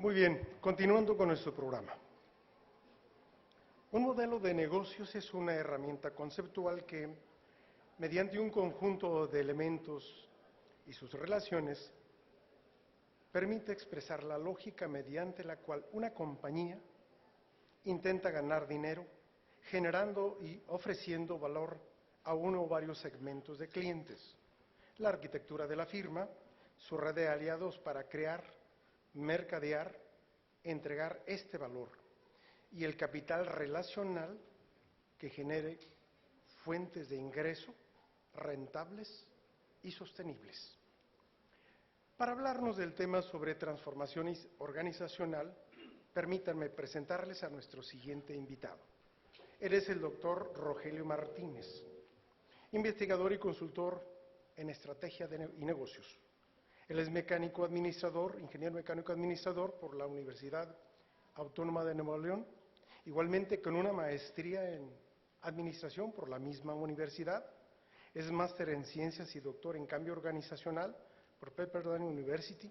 Muy bien, continuando con nuestro programa. Un modelo de negocios es una herramienta conceptual que, mediante un conjunto de elementos y sus relaciones, permite expresar la lógica mediante la cual una compañía intenta ganar dinero, generando y ofreciendo valor a uno o varios segmentos de clientes. La arquitectura de la firma, su red de aliados para crear, mercadear, entregar este valor y el capital relacional que genere fuentes de ingreso rentables y sostenibles. Para hablarnos del tema sobre transformación organizacional, permítanme presentarles a nuestro siguiente invitado. Él es el doctor Rogelio Martínez, investigador y consultor en estrategia y negocios. Él es mecánico administrador, ingeniero mecánico administrador por la Universidad Autónoma de Nuevo León, igualmente con una maestría en administración por la misma universidad. Es máster en ciencias y doctor en cambio organizacional por Pepperdine University.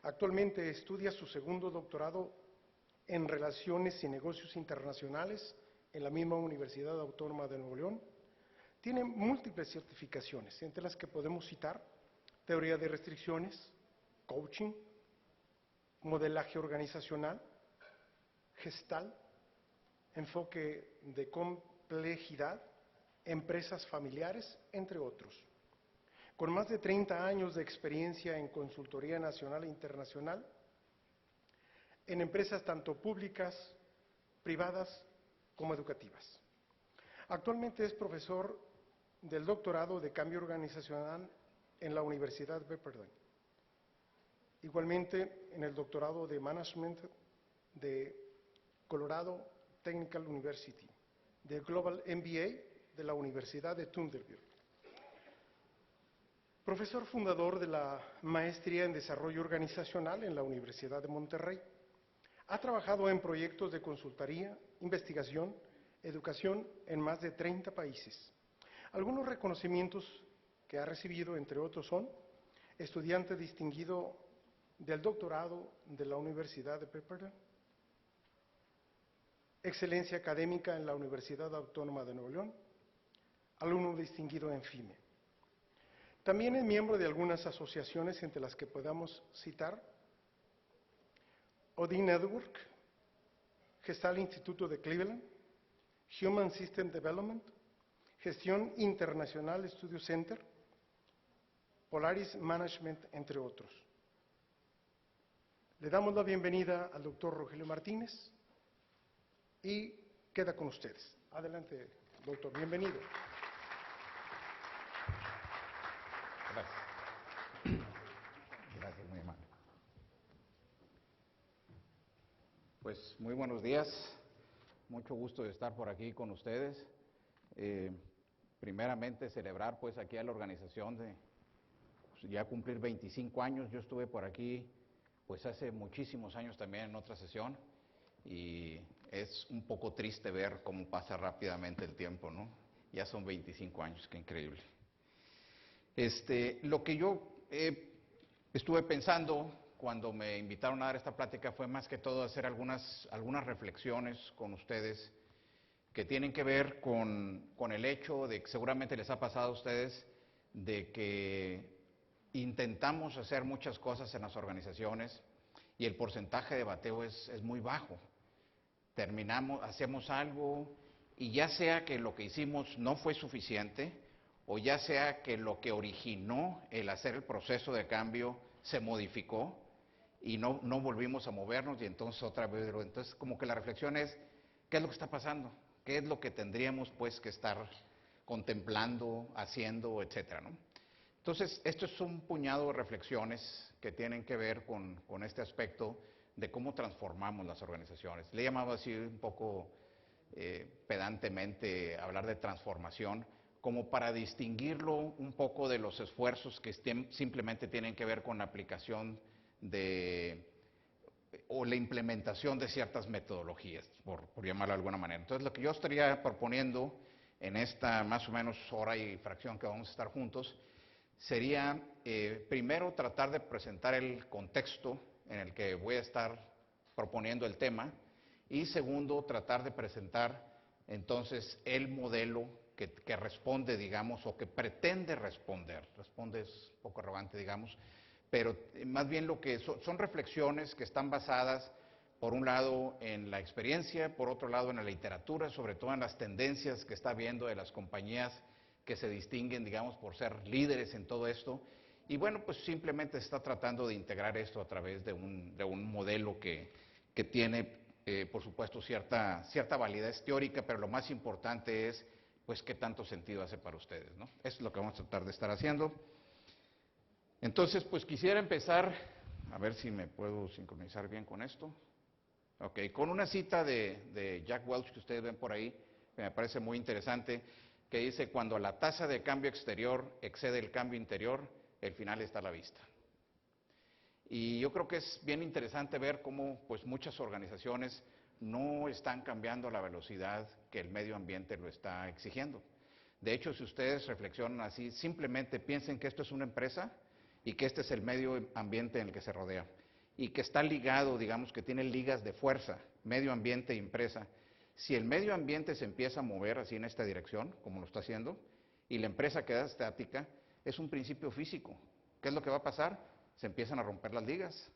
Actualmente estudia su segundo doctorado en relaciones y negocios internacionales en la misma Universidad Autónoma de Nuevo León. Tiene múltiples certificaciones, entre las que podemos citar teoría de restricciones, coaching, modelaje organizacional, Gestalt, enfoque de complejidad, empresas familiares, entre otros. Con más de 30 años de experiencia en consultoría nacional e internacional, en empresas tanto públicas, privadas como educativas. Actualmente es profesor del doctorado de cambio organizacional en la Universidad Pepperdine. Igualmente en el doctorado de Management de Colorado Technical University, de Global MBA de la Universidad de Vanderbilt. Profesor fundador de la Maestría en Desarrollo Organizacional en la Universidad de Monterrey. Ha trabajado en proyectos de consultoría, investigación, educación en más de 30 países. Algunos reconocimientos que ha recibido, entre otros, son estudiante distinguido del doctorado de la Universidad de Pepperdine, excelencia académica en la Universidad Autónoma de Nuevo León, alumno distinguido en FIME. También es miembro de algunas asociaciones, entre las que podamos citar OD Network, Gestalt Instituto de Cleveland, Human System Development, Gestión Internacional Studio Center, Polaris Management, entre otros. Le damos la bienvenida al doctor Rogelio Martínez y queda con ustedes. Adelante, doctor, bienvenido. Gracias. Gracias, muy amable. Pues muy buenos días, mucho gusto de estar por aquí con ustedes. Primeramente celebrar pues aquí a la organización de ya cumplir 25 años. Yo estuve por aquí pues hace muchísimos años también en otra sesión y es un poco triste ver cómo pasa rápidamente el tiempo, ¿no? Ya son 25 años, qué increíble. Lo que yo estuve pensando cuando me invitaron a dar esta plática fue más que todo hacer algunas reflexiones con ustedes que tienen que ver con el hecho de que seguramente les ha pasado a ustedes de que intentamos hacer muchas cosas en las organizaciones y el porcentaje de bateo es muy bajo. Hacemos algo y ya sea que lo que hicimos no fue suficiente o ya sea que lo que originó el hacer el proceso de cambio se modificó y no volvimos a movernos y entonces otra vez, entonces como que la reflexión es, ¿qué es lo que está pasando? ¿Qué es lo que tendríamos pues que estar contemplando, haciendo, etcétera, ¿no? Entonces, esto es un puñado de reflexiones que tienen que ver con este aspecto de cómo transformamos las organizaciones. Le he llamado así un poco pedantemente hablar de transformación, como para distinguirlo un poco de los esfuerzos que simplemente tienen que ver con la aplicación o la implementación de ciertas metodologías, por llamarlo de alguna manera. Entonces, lo que yo estaría proponiendo en esta más o menos hora y fracción que vamos a estar juntos, sería primero tratar de presentar el contexto en el que voy a estar proponiendo el tema. Y segundo, tratar de presentar entonces el modelo que responde, digamos, o que pretende responder. Responde es un poco arrogante, digamos, pero más bien lo que son reflexiones que están basadas, por un lado, en la experiencia, por otro lado, en la literatura, sobre todo en las tendencias que está viendo de las compañías que se distinguen, digamos, por ser líderes en todo esto. Y bueno, pues simplemente se está tratando de integrar esto a través de un modelo que tiene, por supuesto, cierta validez teórica, pero lo más importante es, pues, qué tanto sentido hace para ustedes, ¿no? Eso es lo que vamos a tratar de estar haciendo. Entonces, pues quisiera empezar, a ver si me puedo sincronizar bien con esto. Ok, con una cita de Jack Welch que ustedes ven por ahí, que me parece muy interesante, que dice: cuando la tasa de cambio exterior excede el cambio interior, el final está a la vista. Y yo creo que es bien interesante ver cómo, pues, muchas organizaciones no están cambiando a la velocidad que el medio ambiente lo está exigiendo. De hecho, si ustedes reflexionan así, simplemente piensen que esto es una empresa y que este es el medio ambiente en el que se rodea, y que está ligado, digamos, que tiene ligas de fuerza, medio ambiente e empresa. Si el medio ambiente se empieza a mover así en esta dirección, como lo está haciendo, y la empresa queda estática, es un principio físico. ¿Qué es lo que va a pasar? Se empiezan a romper las ligas.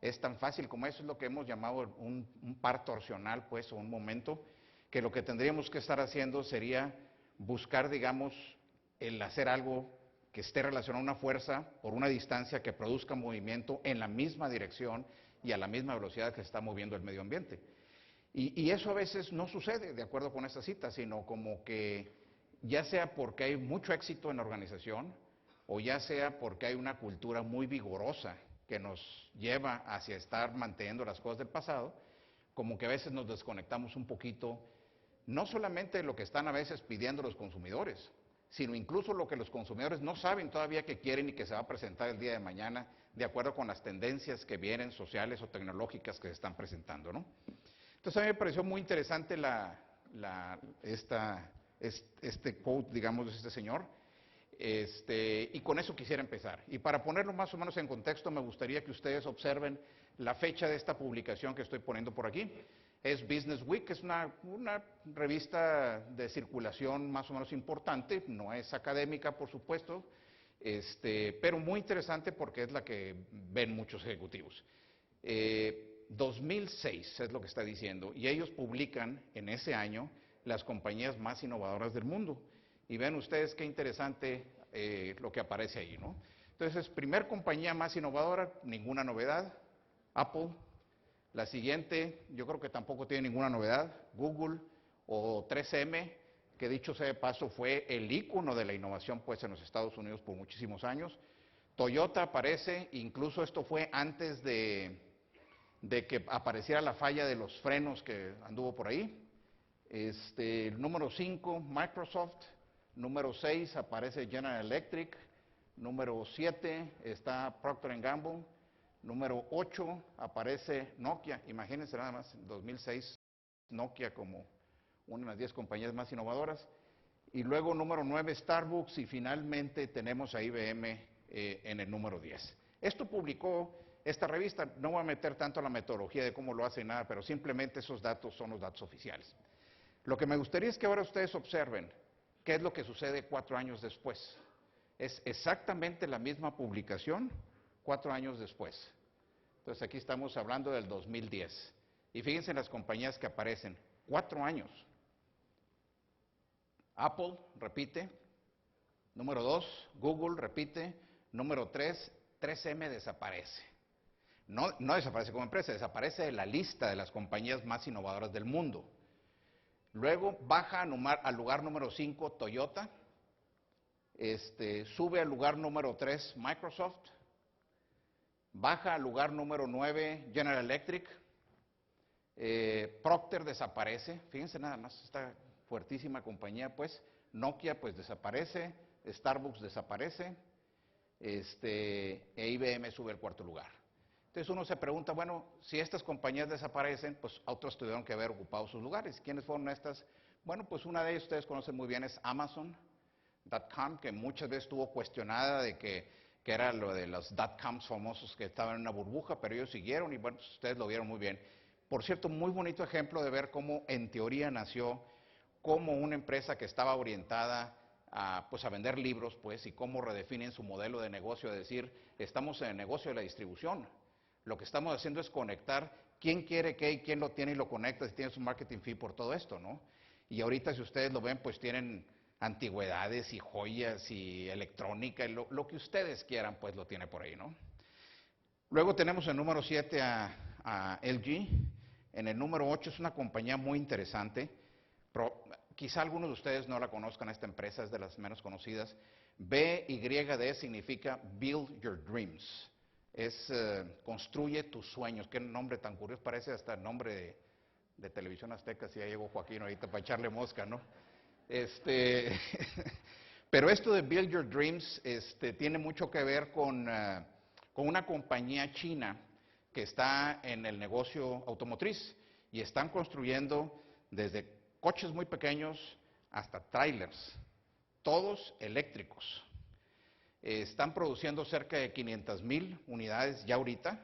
Es tan fácil como eso, es lo que hemos llamado un par torsional, pues, o un momento, que lo que tendríamos que estar haciendo sería buscar, digamos, el hacer algo que esté relacionado a una fuerza por una distancia que produzca movimiento en la misma dirección y a la misma velocidad que se está moviendo el medio ambiente. Y eso a veces no sucede, de acuerdo con esta cita, sino como que ya sea porque hay mucho éxito en la organización, o ya sea porque hay una cultura muy vigorosa que nos lleva hacia estar manteniendo las cosas del pasado, como que a veces nos desconectamos un poquito, no solamente de lo que están a veces pidiendo los consumidores, sino incluso lo que los consumidores no saben todavía que quieren y que se va a presentar el día de mañana, de acuerdo con las tendencias que vienen, sociales o tecnológicas, que se están presentando, ¿no? Entonces a mí me pareció muy interesante este quote, digamos, de este señor, y con eso quisiera empezar. Y para ponerlo más o menos en contexto, me gustaría que ustedes observen la fecha de esta publicación que estoy poniendo por aquí. Es Business Week, es una revista de circulación más o menos importante, no es académica, por supuesto, pero muy interesante porque es la que ven muchos ejecutivos. 2006 es lo que está diciendo, y ellos publican en ese año las compañías más innovadoras del mundo. Y ven ustedes qué interesante lo que aparece ahí, ¿no? Entonces, primer compañía más innovadora, ninguna novedad, Apple. La siguiente, yo creo que tampoco tiene ninguna novedad, Google o 3M, que dicho sea de paso fue el ícono de la innovación, pues, en los Estados Unidos por muchísimos años. Toyota aparece, incluso esto fue antes de que apareciera la falla de los frenos que anduvo por ahí. Número 5, Microsoft. Número 6 aparece General Electric. Número 7 está Procter & Gamble. Número 8 aparece Nokia. Imagínense nada más, en 2006 Nokia como una de las 10 compañías más innovadoras. Y luego número 9 Starbucks, y finalmente tenemos a IBM en el número 10. Esto publicó esta revista. No voy a meter tanto la metodología de cómo lo hace nada, pero simplemente esos datos son los datos oficiales. Lo que me gustaría es que ahora ustedes observen qué es lo que sucede 4 años después. Es exactamente la misma publicación 4 años después. Entonces aquí estamos hablando del 2010. Y fíjense en las compañías que aparecen. 4 años. Apple repite. Número 2, Google repite. Número 3, 3M desaparece. No desaparece como empresa, desaparece de la lista de las compañías más innovadoras del mundo. Luego baja al lugar número 5 Toyota, sube al lugar número 3 Microsoft, baja al lugar número 9 General Electric, Procter desaparece, fíjense nada más, esta fuertísima compañía, pues. Nokia pues desaparece, Starbucks desaparece, IBM sube al 4º lugar. Entonces uno se pregunta, bueno, si estas compañías desaparecen, pues otros tuvieron que haber ocupado sus lugares. ¿Quiénes fueron estas? Bueno, pues una de ellas ustedes conocen muy bien, es Amazon.com, que muchas veces estuvo cuestionada de que que era lo de los dot-coms famosos que estaban en una burbuja, pero ellos siguieron y bueno, pues ustedes lo vieron muy bien. Por cierto, muy bonito ejemplo de ver cómo en teoría nació como una empresa que estaba orientada a, pues, a vender libros, pues, y cómo redefinen su modelo de negocio, de decir, estamos en el negocio de la distribución. Lo que estamos haciendo es conectar quién quiere qué y quién lo tiene y lo conecta, si tiene su marketing fee por todo esto, ¿no? Y ahorita, si ustedes lo ven, pues tienen antigüedades y joyas y electrónica, y lo que ustedes quieran, pues lo tiene por ahí, ¿no? Luego tenemos el número 7 a LG. En el número 8 es una compañía muy interesante. Quizá algunos de ustedes no la conozcan, esta empresa es de las menos conocidas. BYD significa Build Your Dreams. Es construye tus sueños. Qué nombre tan curioso, parece hasta el nombre de Televisión Azteca, si ya llegó Joaquín ahorita para echarle mosca, ¿no? Pero esto de Build Your Dreams tiene mucho que ver con una compañía china que está en el negocio automotriz y están construyendo desde coches muy pequeños hasta trailers, todos eléctricos. Están produciendo cerca de 500,000 unidades ya ahorita.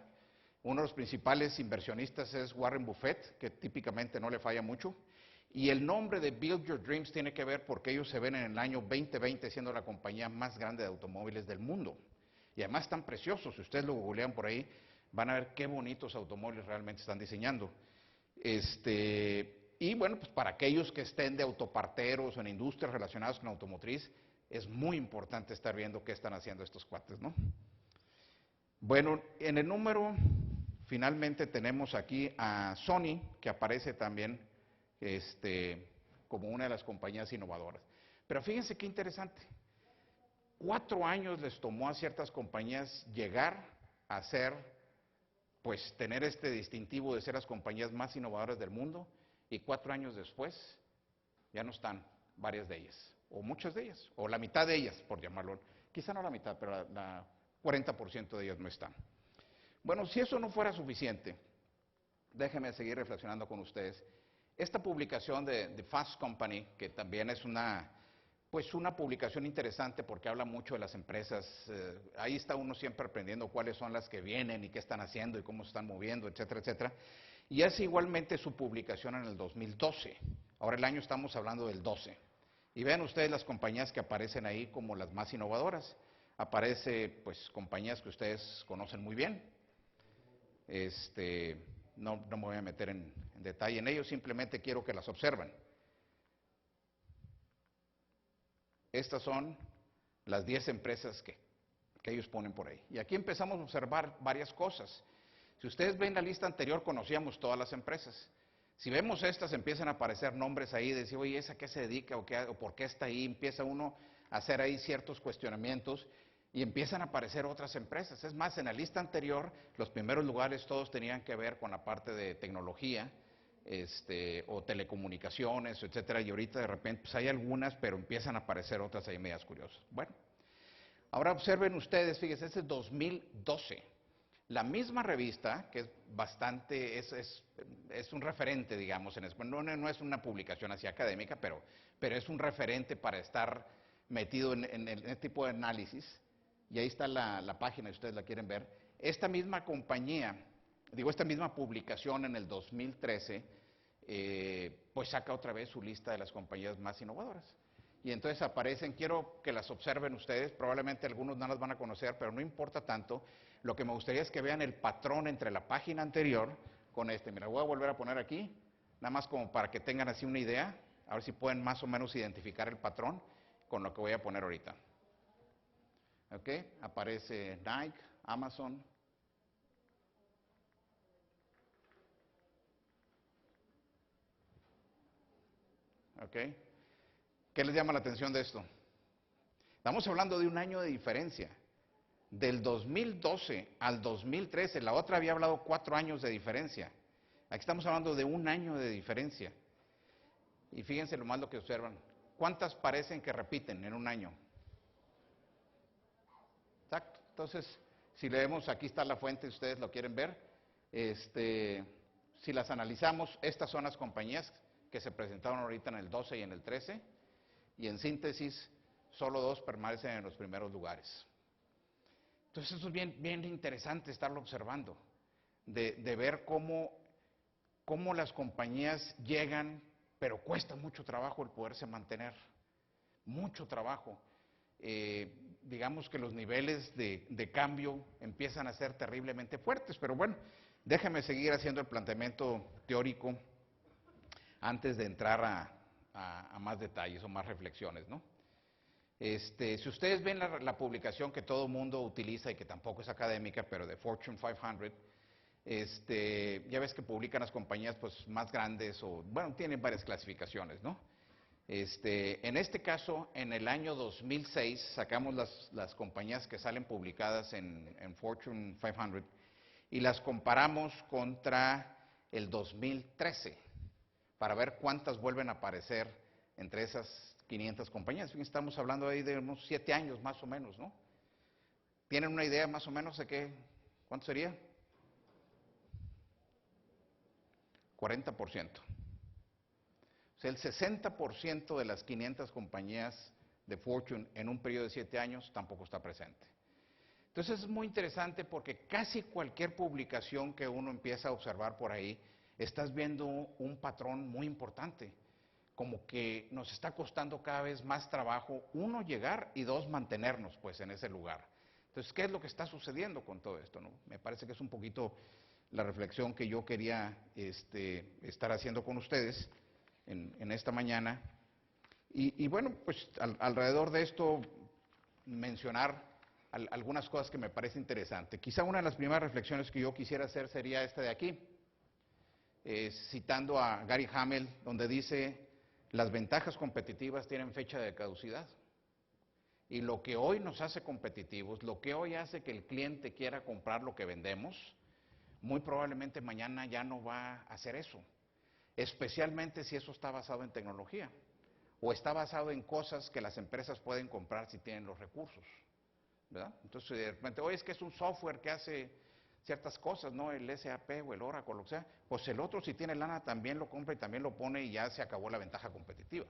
Uno de los principales inversionistas es Warren Buffett, que típicamente no le falla mucho. Y el nombre de Build Your Dreams tiene que ver porque ellos se ven en el año 2020 siendo la compañía más grande de automóviles del mundo. Y además están preciosos, si ustedes lo googlean por ahí, van a ver qué bonitos automóviles realmente están diseñando. Y bueno, pues para aquellos que estén de autoparteros o en industrias relacionadas con automotriz, es muy importante estar viendo qué están haciendo estos cuates, ¿no? Bueno, en el número, finalmente tenemos aquí a Sony, que aparece también como una de las compañías innovadoras. Pero fíjense qué interesante. 4 años les tomó a ciertas compañías llegar a ser, pues tener este distintivo de ser las compañías más innovadoras del mundo, y 4 años después ya no están varias de ellas, o muchas de ellas, o la mitad de ellas, por llamarlo, quizá no la mitad, pero la 40% de ellas no están. Bueno, si eso no fuera suficiente, déjenme seguir reflexionando con ustedes. Esta publicación de Fast Company, que también es una publicación interesante porque habla mucho de las empresas, ahí está uno siempre aprendiendo cuáles son las que vienen y qué están haciendo y cómo se están moviendo, etcétera, etcétera. Y es igualmente su publicación en el 2012. Ahora el año estamos hablando del 12. Y vean ustedes las compañías que aparecen ahí como las más innovadoras. Aparece, pues, compañías que ustedes conocen muy bien. No me voy a meter en detalle en ellos, simplemente quiero que las observen. Estas son las 10 empresas que ellos ponen por ahí. Y aquí empezamos a observar varias cosas. Si ustedes ven la lista anterior, conocíamos todas las empresas. Si vemos estas, empiezan a aparecer nombres ahí, de decir, oye, ¿esa a qué se dedica o por qué está ahí? Empieza uno a hacer ahí ciertos cuestionamientos y empiezan a aparecer otras empresas. Es más, en la lista anterior, los primeros lugares todos tenían que ver con la parte de tecnología, o telecomunicaciones, etcétera, y ahorita de repente pues hay algunas, pero empiezan a aparecer otras ahí medias curiosas. Bueno, ahora observen ustedes, fíjense, este es 2012. La misma revista, que es bastante, es un referente, digamos, no es una publicación así académica, pero es un referente para estar metido en este tipo de análisis, y ahí está la página, si ustedes la quieren ver. Esta misma compañía, esta misma publicación en el 2013, pues saca otra vez su lista de las compañías más innovadoras. Y entonces aparecen, quiero que las observen ustedes, probablemente algunos no las van a conocer, pero no importa tanto. Lo que me gustaría es que vean el patrón entre la página anterior con Mira, voy a volver a poner aquí, nada más como para que tengan así una idea, a ver si pueden más o menos identificar el patrón con lo que voy a poner ahorita. ¿Ok? Aparece Nike, Amazon. ¿Ok? ¿Qué les llama la atención de esto? Estamos hablando de un año de diferencia. Del 2012 al 2013, la otra había hablado 4 años de diferencia. Aquí estamos hablando de un año de diferencia. Y fíjense lo más lo que observan. ¿Cuántas parecen que repiten en un año? Exacto. Entonces, si leemos, aquí está la fuente, ustedes lo quieren ver. Si las analizamos, estas son las compañías que se presentaron ahorita en el 12 y en el 13. Y en síntesis, solo 2 permanecen en los primeros lugares. Entonces eso es bien interesante estarlo observando, de ver cómo las compañías llegan, pero cuesta mucho trabajo el poderse mantener, mucho trabajo. Digamos que los niveles de cambio empiezan a ser terriblemente fuertes, pero bueno, déjeme seguir haciendo el planteamiento teórico antes de entrar a más detalles o más reflexiones, ¿no? Si ustedes ven la publicación que todo el mundo utiliza y que tampoco es académica, pero de Fortune 500, ya ves que publican las compañías pues, más grandes o, bueno, tienen varias clasificaciones, ¿no? En este caso, en el año 2006, sacamos las compañías que salen publicadas en Fortune 500 y las comparamos contra el 2013 para ver cuántas vuelven a aparecer entre esas 500 compañías. Estamos hablando ahí de unos 7 años más o menos, ¿no? ¿Tienen una idea más o menos de cuánto sería? 40%. O sea, el 60% de las 500 compañías de Fortune en un periodo de 7 años tampoco está presente. Entonces es muy interesante porque casi cualquier publicación que uno empieza a observar por ahí, estás viendo un patrón muy importante, como que nos está costando cada vez más trabajo, uno, llegar y dos, mantenernos pues en ese lugar. Entonces, ¿qué es lo que está sucediendo con todo esto, no? Me parece que es un poquito la reflexión que yo quería estar haciendo con ustedes en esta mañana. Y bueno, pues alrededor de esto mencionar algunas cosas que me parece interesante. Quizá una de las primeras reflexiones que yo quisiera hacer sería esta de aquí, citando a Gary Hamel, donde dice, las ventajas competitivas tienen fecha de caducidad. Y lo que hoy nos hace competitivos, lo que hoy hace que el cliente quiera comprar lo que vendemos, muy probablemente mañana ya no va a hacer eso. Especialmente si eso está basado en tecnología o está basado en cosas que las empresas pueden comprar si tienen los recursos, ¿verdad? Entonces, de repente, oye, es que es un software que hace ciertas cosas, ¿no? El SAP o el Oracle, lo que sea. Pues el otro, si tiene lana, también lo compra y también lo pone y ya se acabó la ventaja competitiva.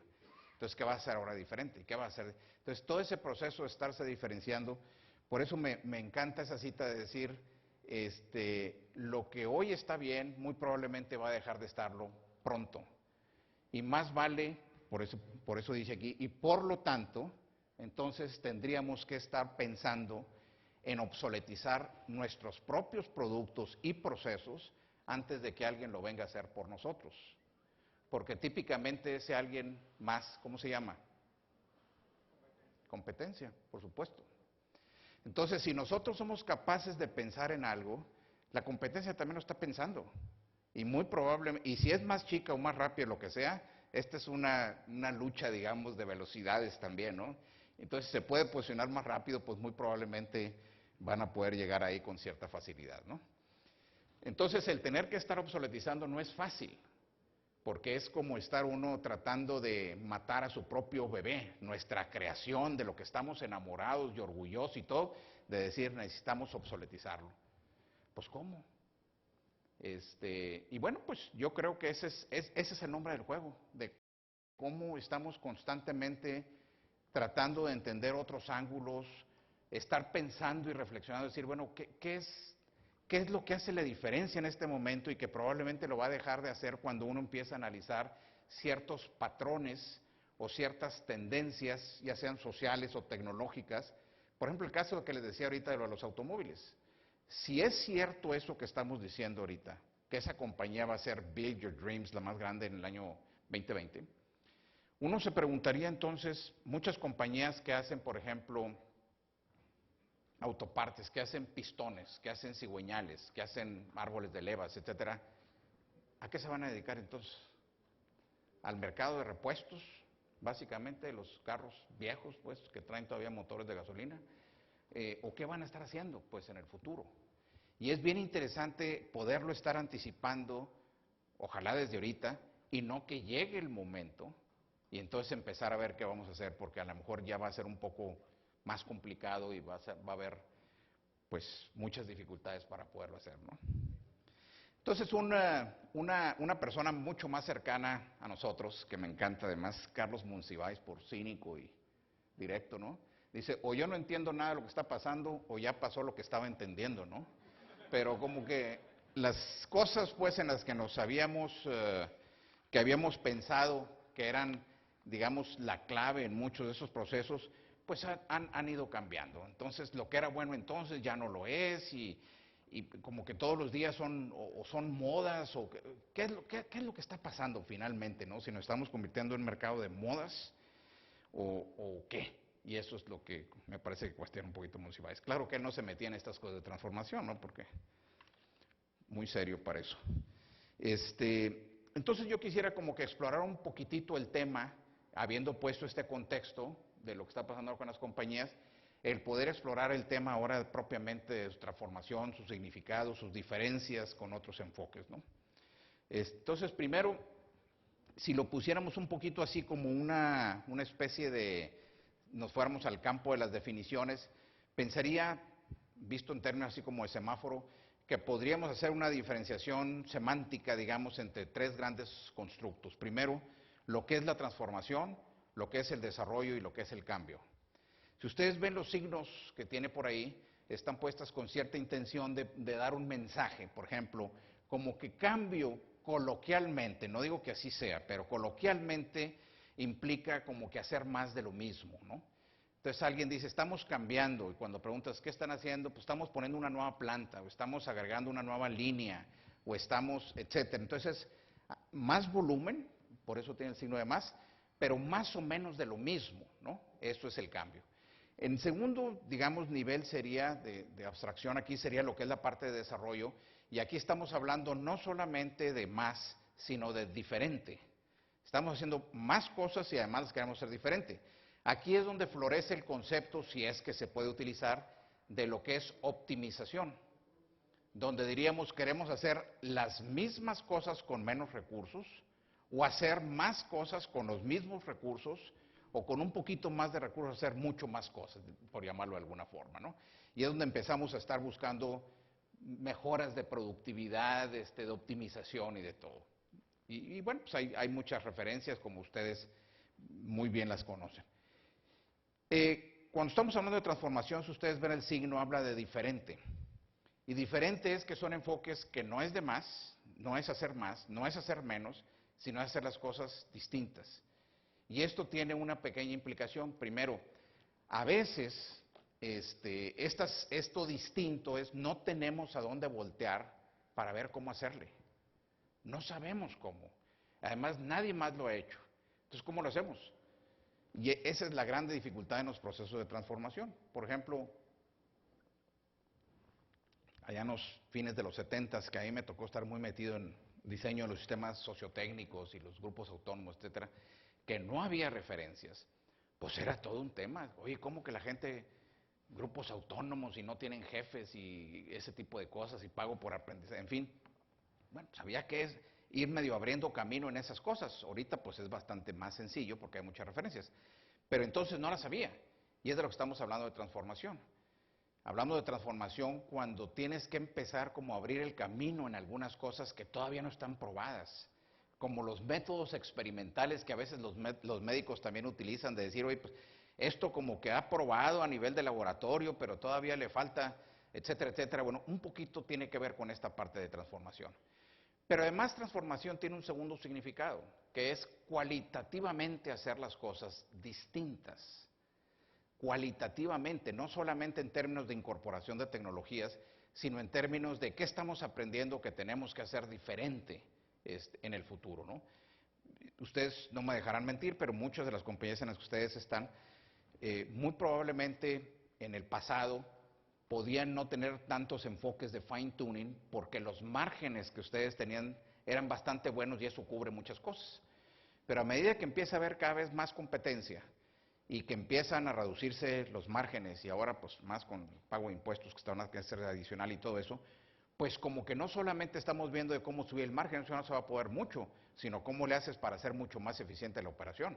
Entonces, ¿qué va a hacer ahora diferente? ¿Qué va a hacer? Entonces, todo ese proceso de estarse diferenciando, por eso me encanta esa cita de decir, lo que hoy está bien, muy probablemente va a dejar de estarlo pronto. Y más vale, por eso dice aquí, y por lo tanto, entonces tendríamos que estar pensando en obsoletizar nuestros propios productos y procesos antes de que alguien lo venga a hacer por nosotros. Porque típicamente ese alguien más, ¿cómo se llama? Competencia, por supuesto. Entonces, si nosotros somos capaces de pensar en algo, la competencia también lo está pensando. Y muy probablemente, y si es más chica o más rápida, lo que sea, esta es una lucha, digamos, de velocidades también, ¿no? Entonces, si se puede posicionar más rápido, pues muy probablemente van a poder llegar ahí con cierta facilidad, ¿no? Entonces, el tener que estar obsoletizando no es fácil, porque es como estar uno tratando de matar a su propio bebé, nuestra creación, de lo que estamos enamorados y orgullosos y todo, de decir necesitamos obsoletizarlo. Pues ¿cómo? Y bueno, pues yo creo que ese es el nombre del juego, de cómo estamos constantemente tratando de entender otros ángulos, estar pensando y reflexionando, decir, bueno, ¿qué es lo que hace la diferencia en este momento y que probablemente lo va a dejar de hacer cuando uno empieza a analizar ciertos patrones o ciertas tendencias, ya sean sociales o tecnológicas? Por ejemplo, el caso que les decía ahorita de los automóviles. Si es cierto eso que estamos diciendo ahorita, que esa compañía va a ser Build Your Dreams, la más grande en el año 2020, uno se preguntaría entonces, muchas compañías que hacen, por ejemplo, autopartes, que hacen pistones, que hacen cigüeñales, que hacen árboles de levas, etcétera, ¿a qué se van a dedicar entonces? Al mercado de repuestos, básicamente, de los carros viejos, pues, que traen todavía motores de gasolina, ¿o qué van a estar haciendo, pues, en el futuro? Y es bien interesante poderlo estar anticipando, ojalá desde ahorita, y no que llegue el momento, y entonces empezar a ver qué vamos a hacer, porque a lo mejor ya va a ser un poco más complicado y va a haber, pues, muchas dificultades para poderlo hacer, ¿no? Entonces, una persona mucho más cercana a nosotros, que me encanta además, Carlos Monsiváis, por cínico y directo, ¿no? Dice, o yo no entiendo nada de lo que está pasando, o ya pasó lo que estaba entendiendo, ¿no? Pero como que las cosas, pues, en las que nos habíamos, que habíamos pensado que eran, digamos, la clave en muchos de esos procesos, pues han ido cambiando. Entonces, lo que era bueno entonces ya no lo es, y como que todos los días o son modas, o ¿qué es lo que está pasando finalmente, ¿no? Si nos estamos convirtiendo en un mercado de modas, o qué. Y eso es lo que me parece que cuestiona un poquito Monsiváis. Claro que él no se metía en estas cosas de transformación, ¿no? Porque muy serio para eso. Entonces yo quisiera como que explorar un poquitito el tema, habiendo puesto este contexto de lo que está pasando ahora con las compañías, el poder explorar el tema ahora propiamente de su transformación, su significado, sus diferencias con otros enfoques, ¿no? Entonces, primero, si lo pusiéramos un poquito así como una especie de, nos fuéramos al campo de las definiciones, pensaría, visto en términos así como de semáforo, que podríamos hacer una diferenciación semántica, digamos, entre tres grandes constructos. Primero, lo que es la transformación, lo que es el desarrollo y lo que es el cambio. Si ustedes ven los signos que tiene por ahí, están puestas con cierta intención de dar un mensaje, por ejemplo, como que cambio coloquialmente, no digo que así sea, pero coloquialmente implica como que hacer más de lo mismo, ¿no? Entonces alguien dice, estamos cambiando, y cuando preguntas, ¿qué están haciendo? Pues estamos poniendo una nueva planta, o estamos agregando una nueva línea, o estamos, etcétera. Entonces, más volumen, por eso tiene el signo de más, pero más o menos de lo mismo, ¿no? Eso es el cambio. En segundo, digamos, nivel sería de abstracción, aquí sería lo que es la parte de desarrollo, y aquí estamos hablando no solamente de más, sino de diferente. Estamos haciendo más cosas y además las queremos hacer diferente. Aquí es donde florece el concepto, si es que se puede utilizar, de lo que es optimización, donde diríamos queremos hacer las mismas cosas con menos recursos, o hacer más cosas con los mismos recursos, o con un poquito más de recursos hacer mucho más cosas, por llamarlo de alguna forma, ¿no? Y es donde empezamos a estar buscando mejoras de productividad, de optimización y de todo. Y bueno, pues hay muchas referencias, como ustedes muy bien las conocen. Cuando estamos hablando de transformación, si ustedes ven el signo, habla de diferente. Y diferente es que son enfoques que no es de más, no es hacer menos, sino es hacer las cosas distintas. Y esto tiene una pequeña implicación. Primero, a veces esto distinto es no tenemos a dónde voltear para ver cómo hacerle. No sabemos cómo. Además, nadie más lo ha hecho. Entonces, ¿cómo lo hacemos? Y esa es la grande dificultad en los procesos de transformación. Por ejemplo, allá en los fines de los 70, que a mí me tocó estar muy metido en diseño de los sistemas sociotécnicos y los grupos autónomos, etcétera, que no había referencias, pues era todo un tema. Oye, ¿cómo que la gente, grupos autónomos y no tienen jefes y ese tipo de cosas y pago por aprendizaje? En fin, bueno, sabía que es ir medio abriendo camino en esas cosas. Ahorita pues es bastante más sencillo porque hay muchas referencias. Pero entonces no las sabía. Y es de lo que estamos hablando de transformación. Hablamos de transformación cuando tienes que empezar como a abrir el camino en algunas cosas que todavía no están probadas, como los métodos experimentales que a veces los médicos también utilizan, de decir, oye, pues esto como que ha probado a nivel de laboratorio, pero todavía le falta, etcétera, etcétera. Bueno, un poquito tiene que ver con esta parte de transformación. Pero además transformación tiene un segundo significado, que es cualitativamente hacer las cosas distintas. Cualitativamente, no solamente en términos de incorporación de tecnologías, sino en términos de qué estamos aprendiendo que tenemos que hacer diferente en el futuro, ¿no? Ustedes no me dejarán mentir, pero muchas de las compañías en las que ustedes están, muy probablemente en el pasado podían no tener tantos enfoques de fine tuning porque los márgenes que ustedes tenían eran bastante buenos y eso cubre muchas cosas. Pero a medida que empieza a haber cada vez más competencia y que empiezan a reducirse los márgenes y ahora pues más con el pago de impuestos que están a ser adicional y todo eso, pues como que no solamente estamos viendo de cómo subir el margen, eso no se va a poder mucho, sino cómo le haces para hacer mucho más eficiente la operación.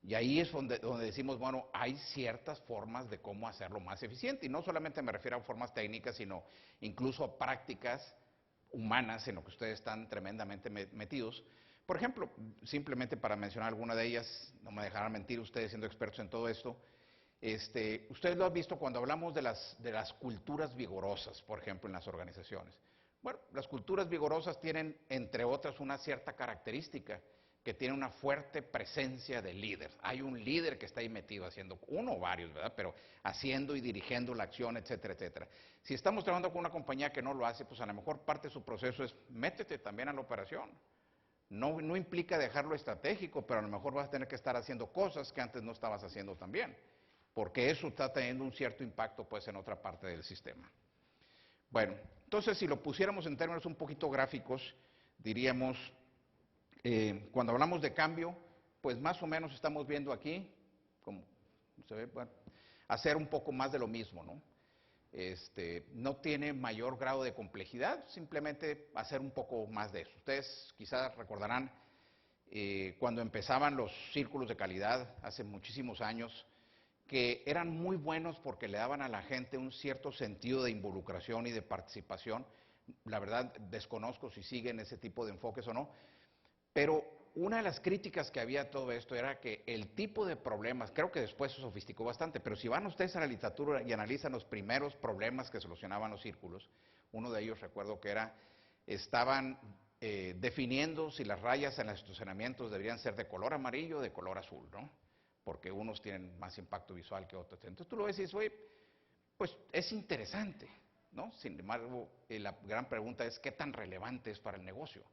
Y ahí es donde decimos, bueno, hay ciertas formas de cómo hacerlo más eficiente. Y no solamente me refiero a formas técnicas, sino incluso a prácticas humanas en lo que ustedes están tremendamente metidos. Por ejemplo, simplemente para mencionar alguna de ellas, no me dejarán mentir ustedes siendo expertos en todo esto, Ustedes lo han visto cuando hablamos de las culturas vigorosas, por ejemplo, en las organizaciones. Bueno, las culturas vigorosas tienen, entre otras, una cierta característica, que tiene una fuerte presencia de líder. Hay un líder que está ahí metido haciendo, uno o varios, ¿verdad? Pero haciendo y dirigiendo la acción, etcétera, etcétera. Si estamos trabajando con una compañía que no lo hace, pues a lo mejor parte de su proceso es métete también a la operación. No implica dejarlo estratégico, pero a lo mejor vas a tener que estar haciendo cosas que antes no estabas haciendo también, porque eso está teniendo un cierto impacto pues en otra parte del sistema. Bueno, entonces si lo pusiéramos en términos un poquito gráficos, diríamos, cuando hablamos de cambio, pues más o menos estamos viendo aquí, como se ve, bueno, hacer un poco más de lo mismo, ¿no? No tiene mayor grado de complejidad, simplemente hacer un poco más de eso. Ustedes quizás recordarán cuando empezaban los círculos de calidad hace muchísimos años, que eran muy buenos porque le daban a la gente un cierto sentido de involucración y de participación. La verdad, desconozco si siguen ese tipo de enfoques o no, pero una de las críticas que había a todo esto era que el tipo de problemas, creo que después se sofisticó bastante, pero si van ustedes a la literatura y analizan los primeros problemas que solucionaban los círculos, uno de ellos recuerdo que era, estaban definiendo si las rayas en los estacionamientos deberían ser de color amarillo o de color azul, ¿no? Porque unos tienen más impacto visual que otros. Entonces tú lo ves y dices, oye, pues es interesante, ¿no? Sin embargo, la gran pregunta es, ¿qué tan relevante es para el negocio?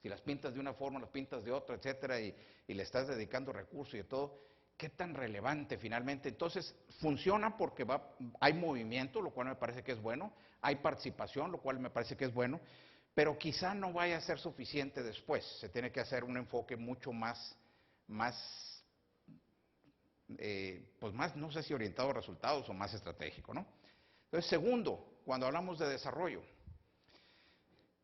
Si las pintas de una forma, las pintas de otra, etcétera, y le estás dedicando recursos y de todo, ¿qué tan relevante finalmente? Entonces, funciona porque hay movimiento, lo cual me parece que es bueno, hay participación, lo cual me parece que es bueno, pero quizá no vaya a ser suficiente después. Se tiene que hacer un enfoque mucho más, pues más, no sé si orientado a resultados o más estratégico, ¿no? Entonces, segundo, cuando hablamos de desarrollo,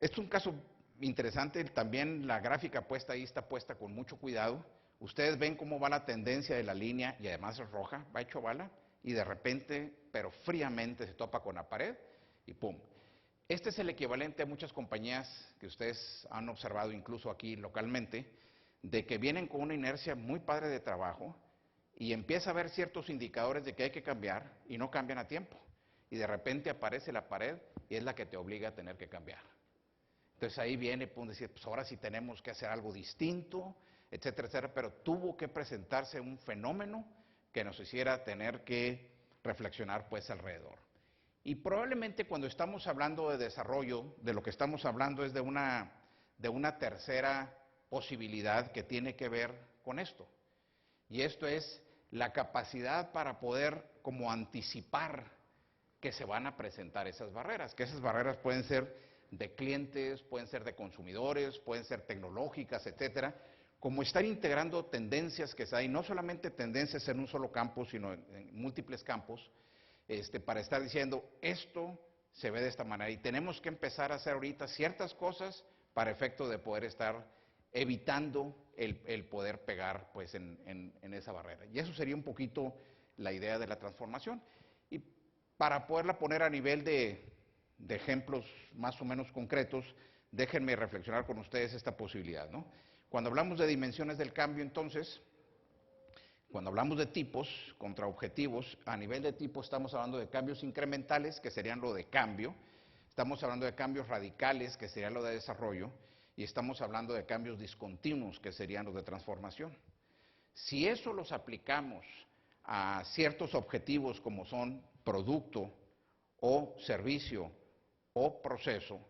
este es un caso interesante, también la gráfica puesta ahí está puesta con mucho cuidado. Ustedes ven cómo va la tendencia de la línea y además es roja, va hecho bala, y de repente, pero fríamente se topa con la pared y ¡pum! Este es el equivalente a muchas compañías que ustedes han observado incluso aquí localmente, de que vienen con una inercia muy padre de trabajo y empieza a haber ciertos indicadores de que hay que cambiar y no cambian a tiempo. Y de repente aparece la pared y es la que te obliga a tener que cambiar. Entonces ahí viene, decir, pues ahora sí tenemos que hacer algo distinto, etcétera, etcétera, pero tuvo que presentarse un fenómeno que nos hiciera tener que reflexionar pues alrededor. Y probablemente cuando estamos hablando de desarrollo, de lo que estamos hablando es de una tercera posibilidad que tiene que ver con esto. Y esto es la capacidad para poder como anticipar que se van a presentar esas barreras, que esas barreras pueden ser de clientes, pueden ser de consumidores, pueden ser tecnológicas, etcétera, como estar integrando tendencias que hay, no solamente tendencias en un solo campo, sino en múltiples campos, para estar diciendo, esto se ve de esta manera y tenemos que empezar a hacer ahorita ciertas cosas para efecto de poder estar evitando el poder pegar pues en esa barrera. Y eso sería un poquito la idea de la transformación. Y para poderla poner a nivel de ejemplos más o menos concretos, déjenme reflexionar con ustedes esta posibilidad, ¿no? Cuando hablamos de dimensiones del cambio, entonces, cuando hablamos de tipos contra objetivos, a nivel de tipo estamos hablando de cambios incrementales, que serían lo de cambio, estamos hablando de cambios radicales, que sería lo de desarrollo, y estamos hablando de cambios discontinuos, que serían los de transformación. Si eso los aplicamos a ciertos objetivos como son producto o servicio o proceso,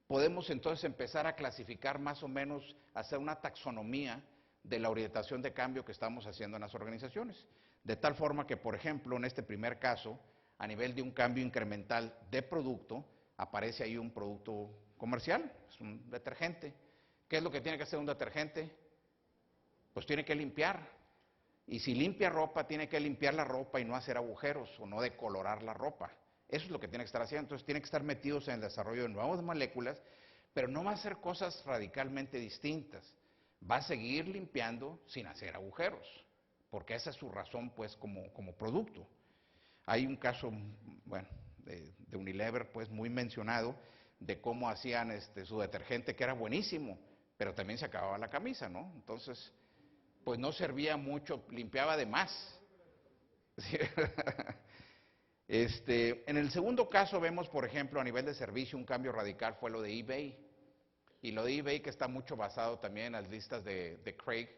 podemos entonces empezar a clasificar más o menos, hacer una taxonomía de la orientación de cambio que estamos haciendo en las organizaciones. De tal forma que, por ejemplo, en este primer caso, a nivel de un cambio incremental de producto, aparece ahí un producto comercial, es un detergente. ¿Qué es lo que tiene que hacer un detergente? Pues tiene que limpiar. Y si limpia ropa, tiene que limpiar la ropa y no hacer agujeros o no decolorar la ropa. Eso es lo que tiene que estar haciendo. Entonces tiene que estar metidos en el desarrollo de nuevas moléculas, pero no va a hacer cosas radicalmente distintas. Va a seguir limpiando sin hacer agujeros, porque esa es su razón pues como producto. Hay un caso, bueno, de Unilever pues muy mencionado, de cómo hacían su detergente que era buenísimo, pero también se acababa la camisa, ¿no? Entonces, pues no servía mucho, limpiaba de más. Sí. En el segundo caso vemos, por ejemplo, a nivel de servicio, un cambio radical fue lo de eBay. Y lo de eBay, que está mucho basado también en las listas de Craig,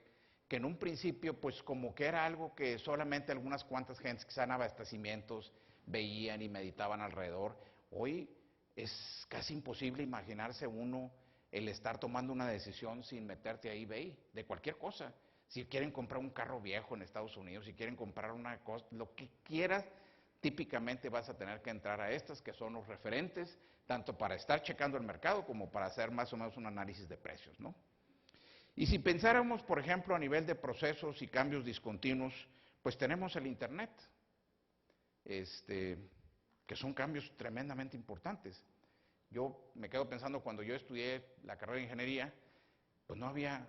que en un principio, pues como que era algo que solamente algunas cuantas gentes que están en abastecimientos veían y meditaban alrededor. Hoy es casi imposible imaginarse uno el estar tomando una decisión sin meterte a eBay, de cualquier cosa. Si quieren comprar un carro viejo en Estados Unidos, si quieren comprar una cosa, lo que quieras, típicamente vas a tener que entrar a estas que son los referentes, tanto para estar checando el mercado como para hacer más o menos un análisis de precios, ¿no? Y si pensáramos, por ejemplo, a nivel de procesos y cambios discontinuos, pues tenemos el Internet, que son cambios tremendamente importantes. Yo me quedo pensando, cuando yo estudié la carrera de ingeniería, pues no había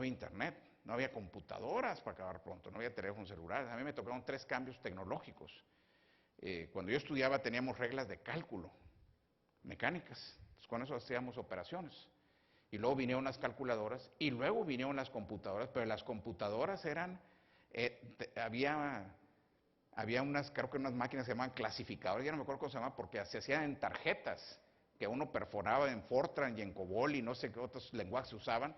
Internet, no había computadoras para acabar pronto, no había teléfonos celulares. A mí me tocaron 3 cambios tecnológicos. Cuando yo estudiaba teníamos reglas de cálculo, mecánicas, entonces con eso hacíamos operaciones. Y luego vinieron las calculadoras y luego vinieron las computadoras, pero las computadoras eran, había unas, creo que unas máquinas que se llamaban clasificadores, ya no me acuerdo cómo se llamaban, porque se hacían en tarjetas, que uno perforaba en Fortran y en COBOL y no sé qué otros lenguajes se usaban.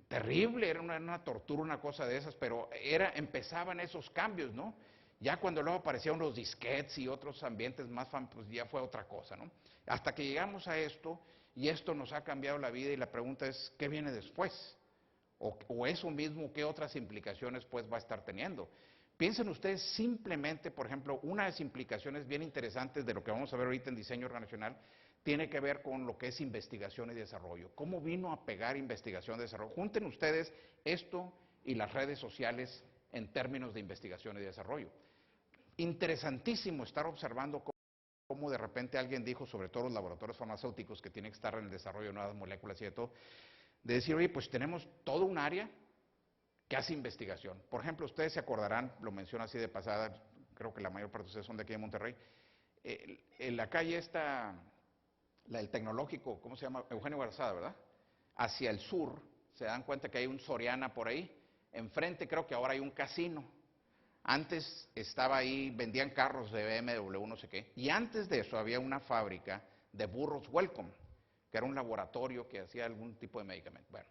Terrible, era una tortura, una cosa de esas, pero empezaban esos cambios, ¿no? Ya cuando luego aparecieron los disquetes y otros ambientes más pues ya fue otra cosa, ¿no? Hasta que llegamos a esto, y esto nos ha cambiado la vida, y la pregunta es, ¿qué viene después? O eso mismo, ¿qué otras implicaciones pues va a estar teniendo? Piensen ustedes simplemente, por ejemplo, una de las implicaciones bien interesantes de lo que vamos a ver ahorita en diseño organizacional tiene que ver con lo que es investigación y desarrollo. ¿Cómo vino a pegar investigación y desarrollo? Junten ustedes esto y las redes sociales en términos de investigación y desarrollo. Interesantísimo estar observando cómo de repente alguien dijo, sobre todo los laboratorios farmacéuticos que tienen que estar en el desarrollo de nuevas moléculas y de todo, de decir, oye, pues tenemos todo un área que hace investigación. Por ejemplo, ustedes se acordarán, lo menciono así de pasada, creo que la mayor parte de ustedes son de aquí de Monterrey, en la calle esta, el tecnológico, ¿cómo se llama? Eugenio Garzada, ¿verdad? Hacia el sur, se dan cuenta que hay un Soriana por ahí, enfrente creo que ahora hay un casino. Antes estaba ahí, vendían carros de BMW, no sé qué, y antes de eso había una fábrica de burros Welcome, que era un laboratorio que hacía algún tipo de medicamento. Bueno,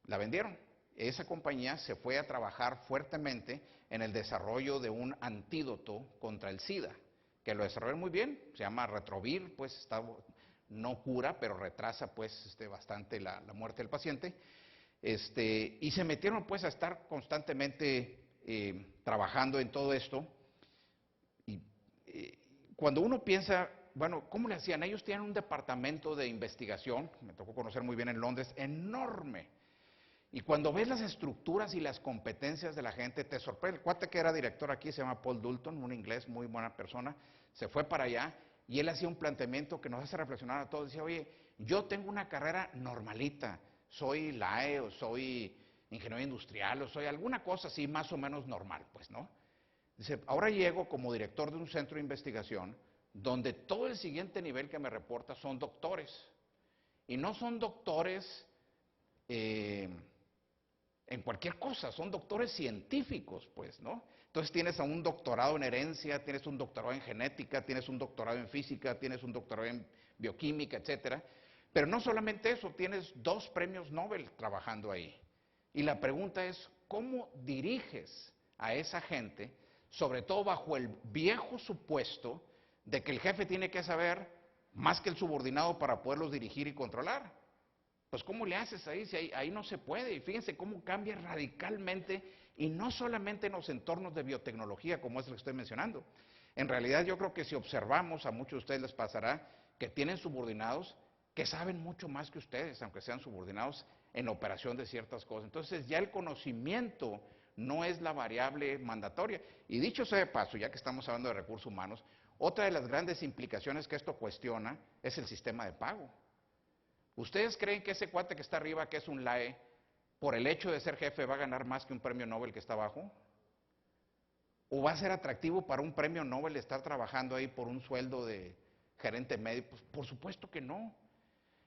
la vendieron. Esa compañía se fue a trabajar fuertemente en el desarrollo de un antídoto contra el SIDA, que lo desarrollaron muy bien, se llama Retrovir, pues no cura, pero retrasa pues bastante la muerte del paciente. Y se metieron pues a estar constantemente trabajando en todo esto. Y cuando uno piensa, bueno, ¿cómo le hacían? Ellos tenían un departamento de investigación, me tocó conocer muy bien en Londres, enorme. Y cuando ves las estructuras y las competencias de la gente, te sorprende. El cuate que era director aquí se llama Paul Dulton, un inglés muy buena persona, se fue para allá y él hacía un planteamiento que nos hace reflexionar a todos. Decía, oye, yo tengo una carrera normalita, soy LAE o soy ingeniero industrial o soy alguna cosa así más o menos normal, pues, ¿no? Dice, ahora llego como director de un centro de investigación donde todo el siguiente nivel que me reporta son doctores. Y no son doctores en cualquier cosa, son doctores científicos, pues, ¿no? Entonces tienes a un doctorado en herencia, tienes un doctorado en genética, tienes un doctorado en física, tienes un doctorado en bioquímica, etcétera. Pero no solamente eso, tienes 2 premios Nobel trabajando ahí. Y la pregunta es, ¿cómo diriges a esa gente, sobre todo bajo el viejo supuesto de que el jefe tiene que saber más que el subordinado para poderlos dirigir y controlar? Pues ¿cómo le haces ahí? Si ahí no se puede. Y fíjense cómo cambia radicalmente, y no solamente en los entornos de biotecnología, como es lo que estoy mencionando. En realidad yo creo que si observamos, a muchos de ustedes les pasará que tienen subordinados que saben mucho más que ustedes, aunque sean subordinados en la operación de ciertas cosas. Entonces ya el conocimiento no es la variable mandatoria. Y dicho sea de paso, ya que estamos hablando de recursos humanos, otra de las grandes implicaciones que esto cuestiona es el sistema de pago. ¿Ustedes creen que ese cuate que está arriba, que es un LAE, por el hecho de ser jefe va a ganar más que un premio Nobel que está abajo? ¿O va a ser atractivo para un premio Nobel estar trabajando ahí por un sueldo de gerente medio? Pues por supuesto que no.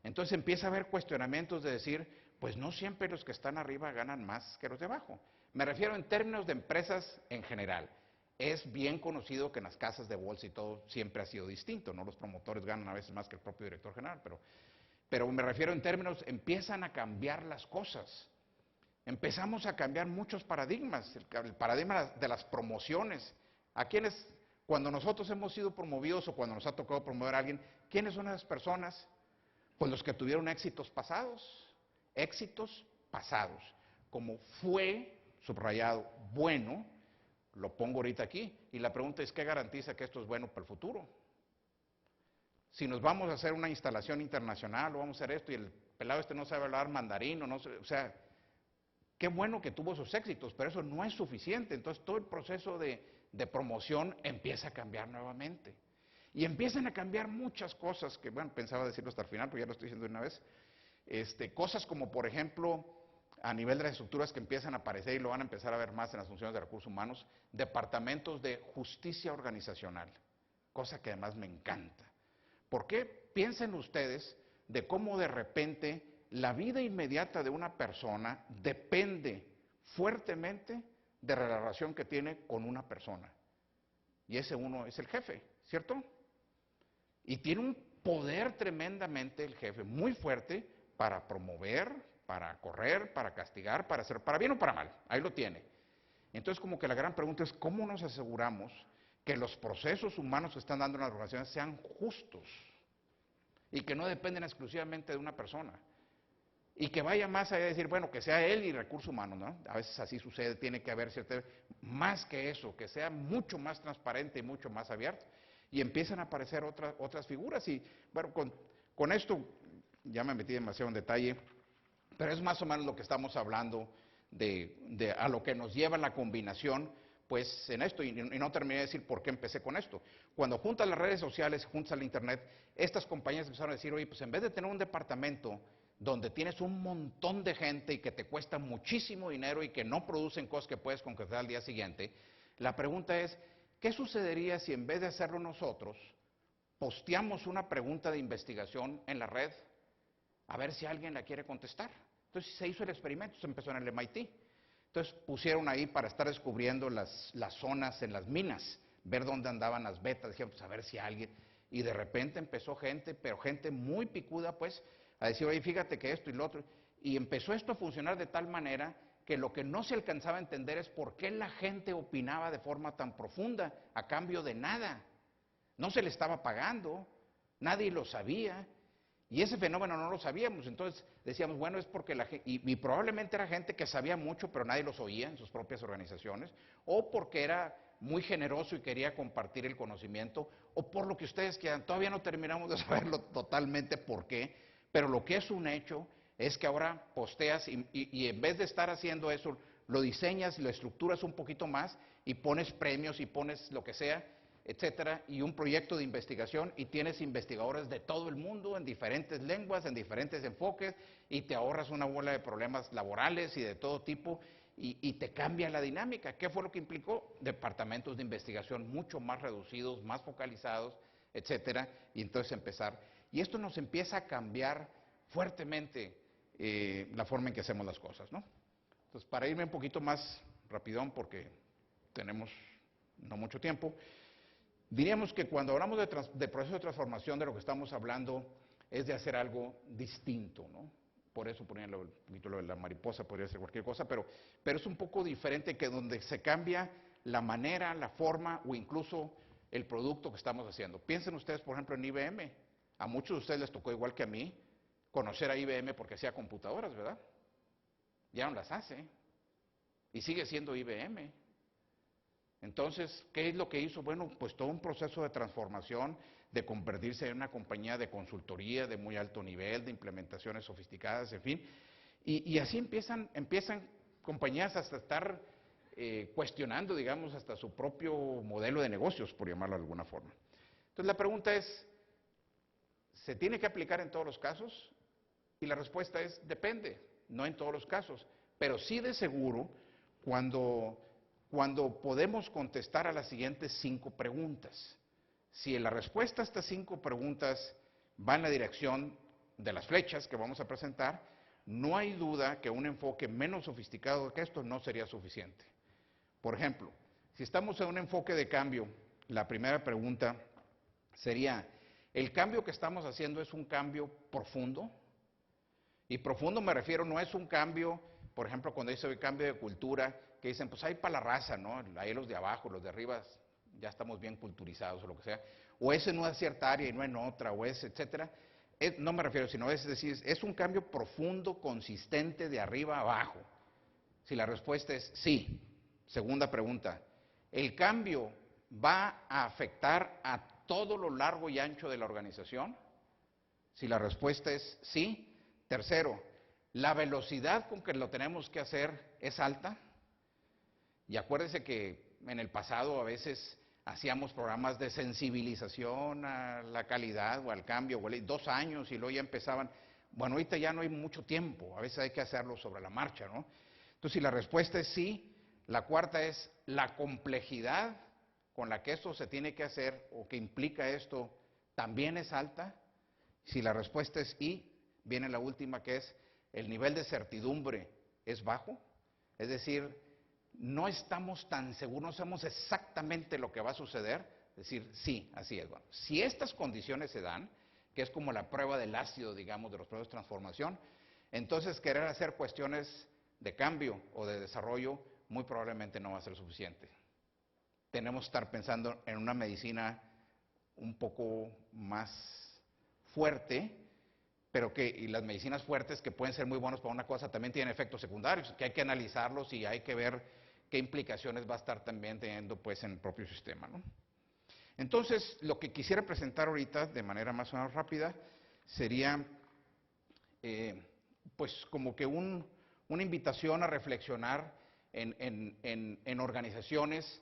Entonces empieza a haber cuestionamientos de decir, pues no siempre los que están arriba ganan más que los de abajo. Me refiero en términos de empresas en general. Es bien conocido que en las casas de bolsa y todo siempre ha sido distinto, ¿no? Los promotores ganan a veces más que el propio director general, pero me refiero en términos, empiezan a cambiar las cosas. Empezamos a cambiar muchos paradigmas, el paradigma de las promociones. ¿A quiénes, cuando nosotros hemos sido promovidos o cuando nos ha tocado promover a alguien, quiénes son esas personas? Pues los que tuvieron éxitos pasados, como fue, subrayado, bueno, lo pongo ahorita aquí, y la pregunta es, ¿qué garantiza que esto es bueno para el futuro? Si nos vamos a hacer una instalación internacional o vamos a hacer esto y el pelado este no sabe hablar mandarín, o sea, qué bueno que tuvo sus éxitos, pero eso no es suficiente. Entonces todo el proceso de promoción empieza a cambiar nuevamente. Y empiezan a cambiar muchas cosas, que bueno, pensaba decirlo hasta el final, pero ya lo estoy diciendo de una vez. Cosas como, por ejemplo, a nivel de las estructuras que empiezan a aparecer y lo van a empezar a ver más en las funciones de recursos humanos, departamentos de justicia organizacional, cosa que además me encanta. ¿Por qué? Piensen ustedes de cómo de repente la vida inmediata de una persona depende fuertemente de la relación que tiene con una persona. Y ese uno es el jefe, ¿cierto? Y tiene un poder tremendamente el jefe, muy fuerte, para promover, para correr, para castigar, para hacer para bien o para mal. Ahí lo tiene. Entonces, como que la gran pregunta es, ¿cómo nos aseguramos que los procesos humanos que están dando en las organizaciones sean justos y que no dependen exclusivamente de una persona? Y que vaya más allá de decir, bueno, que sea él y recursos humanos, ¿no? A veces así sucede, tiene que haber cierta, más que eso, que sea mucho más transparente y mucho más abierto. Y empiezan a aparecer otras figuras. Y bueno, con esto ya me metí demasiado en detalle, pero es más o menos lo que estamos hablando a lo que nos lleva la combinación, pues en esto, y no terminé de decir por qué empecé con esto. Cuando juntas las redes sociales, juntas el internet, estas compañías empezaron a decir, oye, pues en vez de tener un departamento donde tienes un montón de gente y que te cuesta muchísimo dinero y que no producen cosas que puedes concretar al día siguiente, la pregunta es, ¿qué sucedería si en vez de hacerlo nosotros, posteamos una pregunta de investigación en la red a ver si alguien la quiere contestar? Entonces se hizo el experimento, se empezó en el MIT. Entonces pusieron ahí para estar descubriendo las zonas en las minas, ver dónde andaban las vetas, dijeron, pues a ver si alguien, y de repente empezó gente, pero gente muy picuda pues, a decir, oye, fíjate que esto y lo otro, y empezó esto a funcionar de tal manera que lo que no se alcanzaba a entender es por qué la gente opinaba de forma tan profunda, a cambio de nada. No se le estaba pagando, nadie lo sabía, y ese fenómeno no lo sabíamos. Entonces decíamos, bueno, es porque la gente, y probablemente era gente que sabía mucho, pero nadie los oía en sus propias organizaciones, o porque era muy generoso y quería compartir el conocimiento, o por lo que ustedes quieran. Todavía no terminamos de saberlo totalmente por qué, pero lo que es un hecho es que ahora posteas y en vez de estar haciendo eso, lo diseñas, lo estructuras un poquito más y pones premios y pones lo que sea, etcétera, y un proyecto de investigación y tienes investigadores de todo el mundo en diferentes lenguas, en diferentes enfoques y te ahorras una bola de problemas laborales y de todo tipo y te cambia la dinámica. ¿Qué fue lo que implicó? Departamentos de investigación mucho más reducidos, más focalizados, etcétera, y entonces empezar. Y esto nos empieza a cambiar fuertemente la forma en que hacemos las cosas, ¿no? Entonces, para irme un poquito más rapidón porque tenemos no mucho tiempo, diríamos que cuando hablamos de proceso de transformación, de lo que estamos hablando es de hacer algo distinto, ¿no? Por eso ponía un poquito lo de la mariposa, podría ser cualquier cosa, pero es un poco diferente que donde se cambia la manera, la forma o incluso el producto que estamos haciendo. Piensen ustedes, por ejemplo, en IBM. A muchos de ustedes les tocó, igual que a mí, conocer a IBM porque hacía computadoras, ¿verdad? Ya no las hace. Y sigue siendo IBM. Entonces, ¿qué es lo que hizo? Bueno, pues todo un proceso de transformación, de convertirse en una compañía de consultoría de muy alto nivel, de implementaciones sofisticadas, en fin. Y así empiezan compañías hasta estar cuestionando, digamos, hasta su propio modelo de negocios, por llamarlo de alguna forma. Entonces, la pregunta es, ¿se tiene que aplicar en todos los casos? Y la respuesta es, depende, no en todos los casos, pero sí de seguro cuando podemos contestar a las siguientes 5 preguntas. Si la respuesta a estas 5 preguntas va en la dirección de las flechas que vamos a presentar, no hay duda que un enfoque menos sofisticado que esto no sería suficiente. Por ejemplo, Si estamos en un enfoque de cambio, la primera pregunta sería, ¿el cambio que estamos haciendo es un cambio profundo? Y profundo me refiero, no es un cambio, por ejemplo, cuando dice el cambio de cultura, que dicen, pues hay para la raza, ¿no? Ahí los de abajo, los de arriba, ya estamos bien culturizados o lo que sea. O es en una cierta área y no en otra, o es, etcétera. No me refiero, sino es decir, es un cambio profundo, consistente, de arriba a abajo. Si la respuesta es sí. Segunda pregunta, ¿el cambio va a afectar a todo lo largo y ancho de la organización? Si la respuesta es sí. Tercero, ¿la velocidad con que lo tenemos que hacer es alta? Y acuérdense que en el pasado a veces hacíamos programas de sensibilización a la calidad o al cambio, 2 años y luego ya empezaban. Bueno, ahorita ya no hay mucho tiempo, a veces hay que hacerlo sobre la marcha, ¿no? Entonces, si la respuesta es sí, la cuarta es la complejidad con la que esto se tiene que hacer o que implica esto también es alta. Si la respuesta es y, viene la última, que es el nivel de certidumbre es bajo, es decir, no estamos tan seguros, no sabemos exactamente lo que va a suceder, es decir, sí, así es. Bueno, si estas condiciones se dan, que es como la prueba del ácido, digamos, de los procesos de transformación, entonces querer hacer cuestiones de cambio o de desarrollo muy probablemente no va a ser suficiente. Tenemos que estar pensando en una medicina un poco más fuerte, pero y las medicinas fuertes que pueden ser muy buenas para una cosa también tienen efectos secundarios, que hay que analizarlos y hay que ver qué implicaciones va a estar también teniendo pues en el propio sistema, ¿no? Entonces, lo que quisiera presentar ahorita de manera más o menos rápida sería pues como que una invitación a reflexionar en organizaciones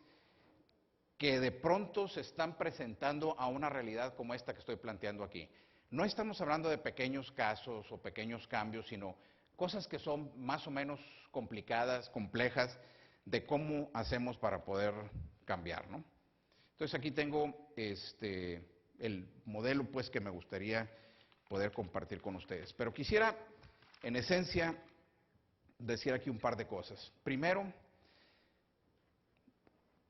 que de pronto se están presentando a una realidad como esta que estoy planteando aquí. No estamos hablando de pequeños casos o pequeños cambios, sino cosas que son más o menos complicadas, complejas, de cómo hacemos para poder cambiar, ¿no? Entonces aquí tengo el modelo pues que me gustaría poder compartir con ustedes. Pero quisiera, en esencia, decir aquí un par de cosas. Primero,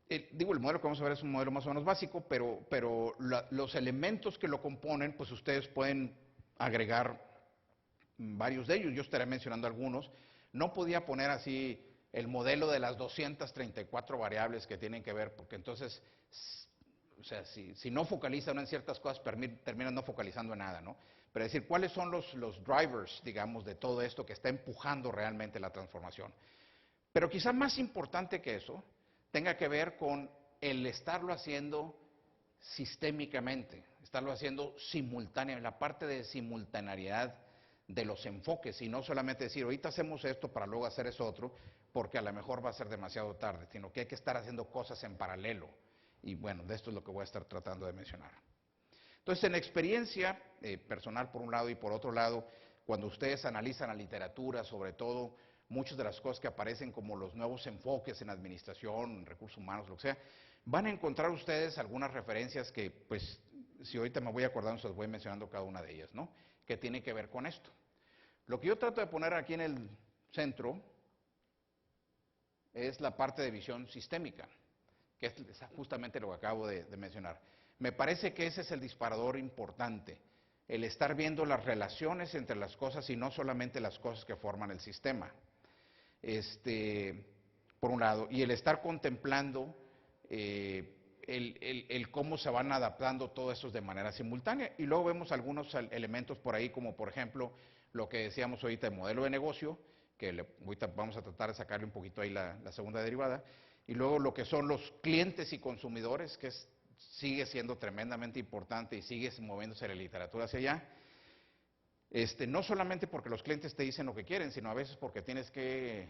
el modelo que vamos a ver es un modelo más o menos básico, pero los elementos que lo componen, pues ustedes pueden agregar varios de ellos. Yo estaré mencionando algunos. No podía poner así el modelo de las 234 variables que tienen que ver, porque entonces, o sea, si no focalizan en ciertas cosas, terminan no focalizando en nada, ¿no? Pero decir, ¿cuáles son los drivers, digamos, de todo esto que está empujando realmente la transformación? Pero quizá más importante que eso, tenga que ver con el estarlo haciendo sistémicamente, estarlo haciendo simultáneamente, la parte de simultaneidad de los enfoques, y no solamente decir, ahorita hacemos esto para luego hacer eso otro, porque a lo mejor va a ser demasiado tarde, sino que hay que estar haciendo cosas en paralelo. Y bueno, de esto es lo que voy a estar tratando de mencionar. Entonces, en experiencia personal por un lado y por otro lado, cuando ustedes analizan la literatura, sobre todo, muchas de las cosas que aparecen como los nuevos enfoques en administración, en recursos humanos, lo que sea, van a encontrar ustedes algunas referencias que, pues, si ahorita me voy acordando, se las voy mencionando cada una de ellas, ¿no? Que tiene que ver con esto. Lo que yo trato de poner aquí en el centro es la parte de visión sistémica, que es justamente lo que acabo de mencionar. Me parece que ese es el disparador importante, el estar viendo las relaciones entre las cosas y no solamente las cosas que forman el sistema. Por un lado, y el estar contemplando el cómo se van adaptando todos estos de manera simultánea. Y luego vemos algunos elementos por ahí, como por ejemplo lo que decíamos ahorita, el modelo de negocio, que ahorita vamos a tratar de sacarle un poquito ahí la segunda derivada, y luego lo que son los clientes y consumidores, que sigue siendo tremendamente importante y sigue moviéndose la literatura hacia allá. No solamente porque los clientes te dicen lo que quieren, sino a veces porque tienes que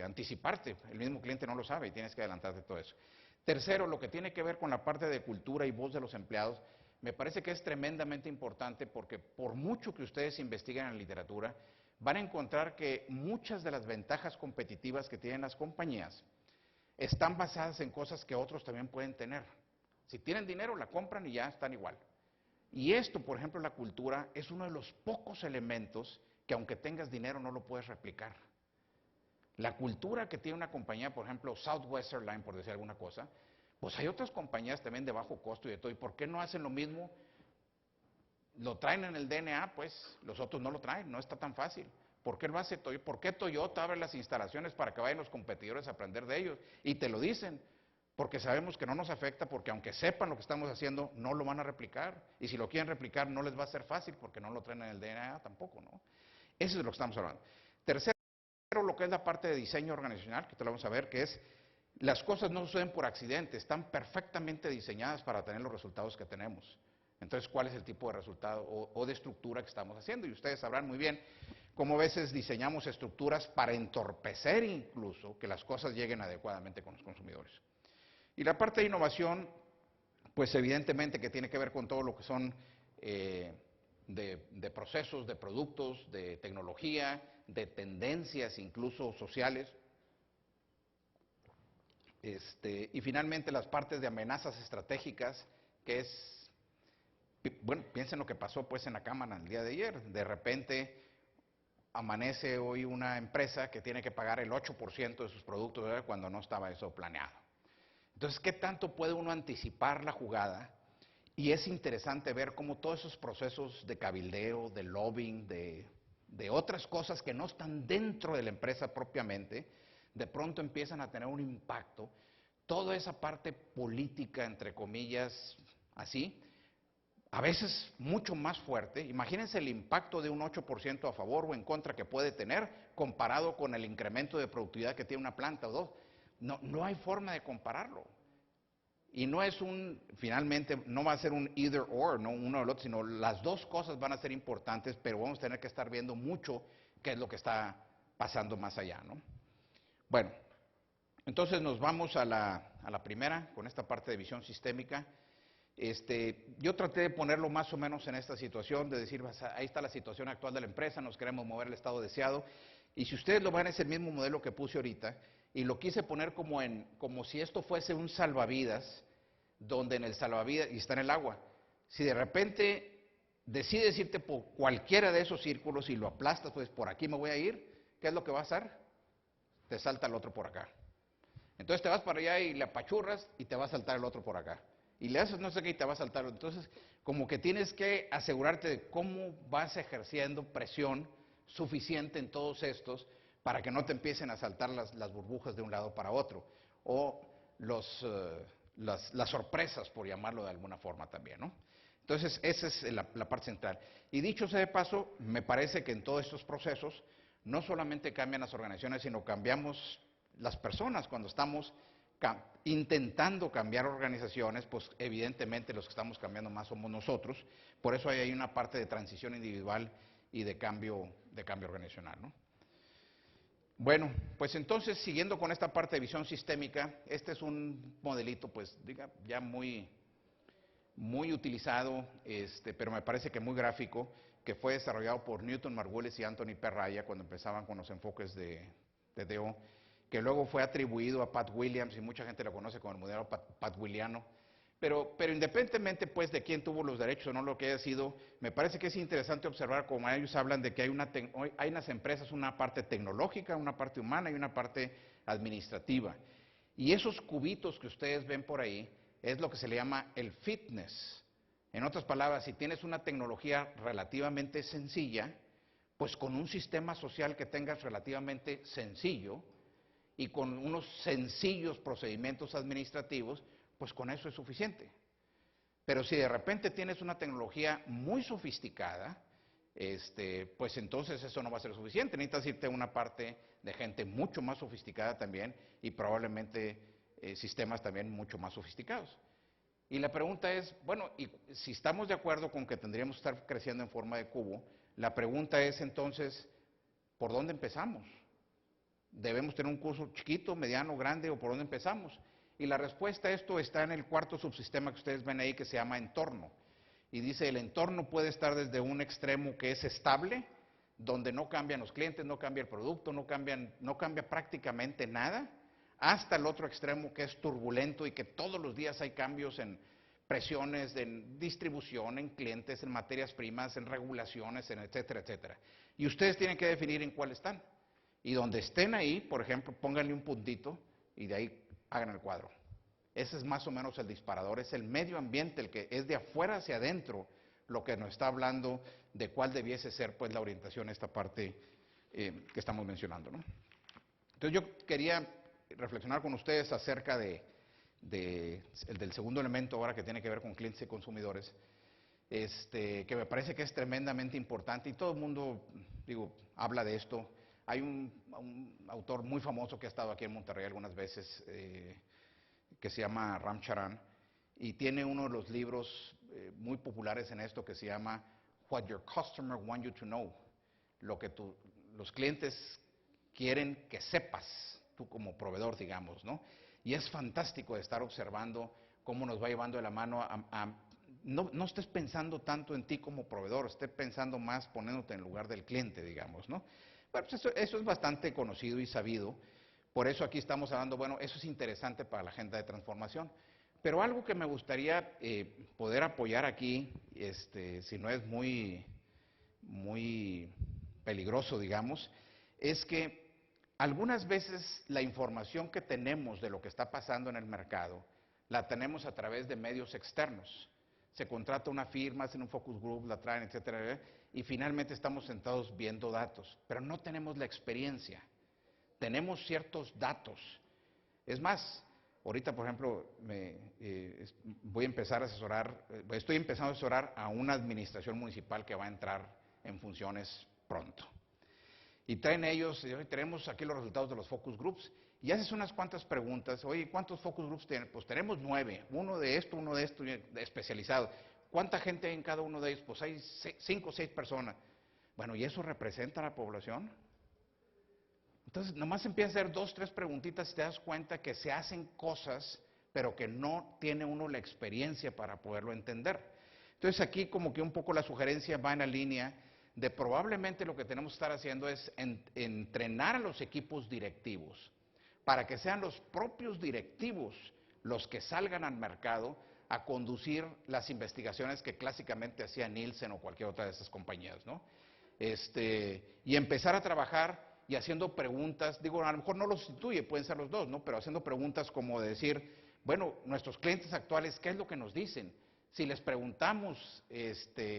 anticiparte, el mismo cliente no lo sabe y tienes que adelantarte todo eso. Tercero, lo que tiene que ver con la parte de cultura y voz de los empleados, me parece que es tremendamente importante porque por mucho que ustedes investiguen en la literatura, van a encontrar que muchas de las ventajas competitivas que tienen las compañías están basadas en cosas que otros también pueden tener. Si tienen dinero, la compran y ya están igual. Y esto, por ejemplo, la cultura, es uno de los pocos elementos que aunque tengas dinero no lo puedes replicar. La cultura que tiene una compañía, por ejemplo, Southwest Airlines, por decir alguna cosa, pues hay otras compañías también de bajo costo y de todo. ¿Y por qué no hacen lo mismo? Lo traen en el DNA, pues los otros no lo traen, no está tan fácil. ¿Por qué lo hace Toyota? ¿Por qué Toyota abre las instalaciones para que vayan los competidores a aprender de ellos? Y te lo dicen, porque sabemos que no nos afecta, porque aunque sepan lo que estamos haciendo, no lo van a replicar. Y si lo quieren replicar, no les va a ser fácil, porque no lo traen en el DNA tampoco, ¿no? Eso es de lo que estamos hablando. Tercero, lo que es la parte de diseño organizacional, que te lo vamos a ver, que es, las cosas no suceden por accidente, están perfectamente diseñadas para tener los resultados que tenemos. Entonces, ¿cuál es el tipo de resultado o de estructura que estamos haciendo? Y ustedes sabrán muy bien cómo a veces diseñamos estructuras para entorpecer incluso que las cosas lleguen adecuadamente con los consumidores. Y la parte de innovación, pues evidentemente que tiene que ver con todo lo que son de procesos, de productos, de tecnología, de tendencias incluso sociales. Y finalmente las partes de amenazas estratégicas, que es, bueno, piensen lo que pasó pues en la Cámara el día de ayer. De repente amanece hoy una empresa que tiene que pagar el 8% de sus productos, ¿verdad?, cuando no estaba eso planeado. Entonces, ¿qué tanto puede uno anticipar la jugada? Y es interesante ver cómo todos esos procesos de cabildeo, de lobbying, de otras cosas que no están dentro de la empresa propiamente, de pronto empiezan a tener un impacto. Toda esa parte política, entre comillas, así, a veces mucho más fuerte. Imagínense el impacto de un 8% a favor o en contra que puede tener comparado con el incremento de productividad que tiene una planta o dos. No hay forma de compararlo. Y no es finalmente, no va a ser un either or, no uno o el otro, sino las dos cosas van a ser importantes, pero vamos a tener que estar viendo mucho qué es lo que está pasando más allá, ¿no? Bueno, entonces nos vamos a la primera, con esta parte de visión sistémica. Yo traté de ponerlo más o menos en esta situación, de decir, ahí está la situación actual de la empresa, nos queremos mover al estado deseado, y si ustedes lo ven es el mismo modelo que puse ahorita, y lo quise poner como si esto fuese un salvavidas, donde en el salvavidas, y está en el agua, si de repente decides irte por cualquiera de esos círculos y lo aplastas, pues por aquí me voy a ir, ¿qué es lo que va a hacer? Te salta el otro por acá. Entonces te vas para allá y le apachurras y te va a saltar el otro por acá. Y le haces no sé qué y te va a saltar. Entonces, como que tienes que asegurarte de cómo vas ejerciendo presión suficiente en todos estos para que no te empiecen a saltar las burbujas de un lado para otro. O las sorpresas, por llamarlo de alguna forma también, ¿no? Entonces, esa es la parte central. Y dicho sea de paso, me parece que en todos estos procesos no solamente cambian las organizaciones, sino cambiamos las personas. Cuando estamos intentando cambiar organizaciones, pues evidentemente los que estamos cambiando más somos nosotros. Por eso hay una parte de transición individual y de cambio organizacional, ¿no? Bueno, pues entonces, siguiendo con esta parte de visión sistémica, este es un modelito, pues, diga, ya muy utilizado, pero me parece que muy gráfico, que fue desarrollado por Newton Margulis y Anthony Perraya cuando empezaban con los enfoques de DO, que luego fue atribuido a Pat Williams y mucha gente lo conoce como el modelo Pat-Williano. Pero independientemente pues de quién tuvo los derechos o no lo que haya sido, me parece que es interesante observar como ellos hablan de que hay unas empresas, una parte tecnológica, una parte humana y una parte administrativa. Y esos cubitos que ustedes ven por ahí es lo que se le llama el fitness. En otras palabras, si tienes una tecnología relativamente sencilla, pues con un sistema social que tengas relativamente sencillo y con unos sencillos procedimientos administrativos, pues con eso es suficiente. Pero si de repente tienes una tecnología muy sofisticada, pues entonces eso no va a ser suficiente. Necesitas irte a una parte de gente mucho más sofisticada también y probablemente sistemas también mucho más sofisticados. Y la pregunta es, bueno, y si estamos de acuerdo con que tendríamos que estar creciendo en forma de cubo, la pregunta es entonces, ¿por dónde empezamos? ¿Debemos tener un curso chiquito, mediano, grande o por dónde empezamos? Y la respuesta a esto está en el cuarto subsistema que ustedes ven ahí que se llama entorno. Y dice, el entorno puede estar desde un extremo que es estable, donde no cambian los clientes, no cambia el producto, no cambia prácticamente nada, hasta el otro extremo que es turbulento y que todos los días hay cambios en presiones, en distribución, en clientes, en materias primas, en regulaciones, en etcétera, etcétera. Y ustedes tienen que definir en cuál están. Y donde estén ahí, por ejemplo, pónganle un puntito y de ahí hagan el cuadro. Ese es más o menos el disparador, es el medio ambiente, el que es de afuera hacia adentro, lo que nos está hablando de cuál debiese ser pues la orientación a esta parte que estamos mencionando, ¿no? Entonces yo quería reflexionar con ustedes acerca del segundo elemento ahora que tiene que ver con clientes y consumidores, que me parece que es tremendamente importante y todo el mundo, digo, habla de esto. Hay un autor muy famoso que ha estado aquí en Monterrey algunas veces, que se llama Ram Charan, y tiene uno de los libros muy populares en esto que se llama What Your Customer Want You to Know, lo que los clientes quieren que sepas, tú como proveedor, digamos, ¿no? Y es fantástico de estar observando cómo nos va llevando de la mano no estés pensando tanto en ti como proveedor, estés pensando más poniéndote en lugar del cliente, digamos, ¿no? Bueno, pues eso es bastante conocido y sabido, por eso aquí estamos hablando, bueno, eso es interesante para la agenda de transformación. Pero algo que me gustaría poder apoyar aquí, si no es muy peligroso, digamos, es que algunas veces la información que tenemos de lo que está pasando en el mercado la tenemos a través de medios externos. Se contrata una firma, hacen un focus group, la traen, etcétera, y finalmente estamos sentados viendo datos, pero no tenemos la experiencia. Tenemos ciertos datos. Es más, ahorita, por ejemplo, voy a empezar a asesorar, estoy empezando a asesorar a una administración municipal que va a entrar en funciones pronto. Y traen ellos, tenemos aquí los resultados de los focus groups, y haces unas cuantas preguntas. Oye, ¿cuántos focus groups tienen? Pues tenemos 9, uno de esto, especializado. ¿Cuánta gente hay en cada uno de ellos? Pues hay 5 o 6 personas. Bueno, ¿y eso representa a la población? Entonces, nomás empieza a hacer 2, 3 preguntitas y te das cuenta que se hacen cosas, pero que no tiene uno la experiencia para poderlo entender. Entonces, aquí como que un poco la sugerencia va en la línea de probablemente lo que tenemos que estar haciendo es entrenar a los equipos directivos para que sean los propios directivos los que salgan al mercado a conducir las investigaciones que clásicamente hacía Nielsen o cualquier otra de esas compañías, ¿no? Y empezar a trabajar y haciendo preguntas, digo, a lo mejor no los sustituye, pueden ser los dos, ¿no? Pero haciendo preguntas como de decir, bueno, nuestros clientes actuales, ¿qué es lo que nos dicen? Si les preguntamos,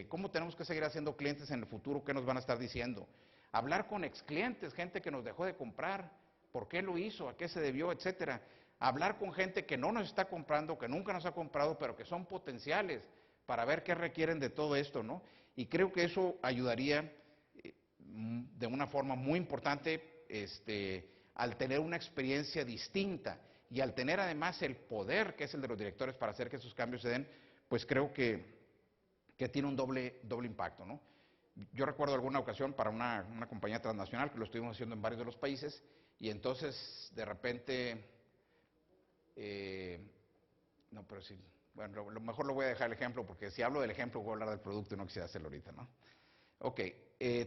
¿cómo tenemos que seguir haciendo clientes en el futuro? ¿Qué nos van a estar diciendo? Hablar con ex clientes, gente que nos dejó de comprar, ¿por qué lo hizo? ¿A qué se debió? Etcétera. Hablar con gente que no nos está comprando, que nunca nos ha comprado, pero que son potenciales, para ver qué requieren de todo esto, ¿no? Y creo que eso ayudaría de una forma muy importante al tener una experiencia distinta y al tener además el poder, que es el de los directores, para hacer que esos cambios se den, pues creo que tiene un doble impacto, ¿no? Yo recuerdo alguna ocasión para una compañía transnacional que lo estuvimos haciendo en varios de los países y entonces de repente, no, pero sí, bueno, lo mejor lo voy a dejar el ejemplo porque si hablo del ejemplo voy a hablar del producto y no quisiera hacerlo ahorita, ¿no? Ok,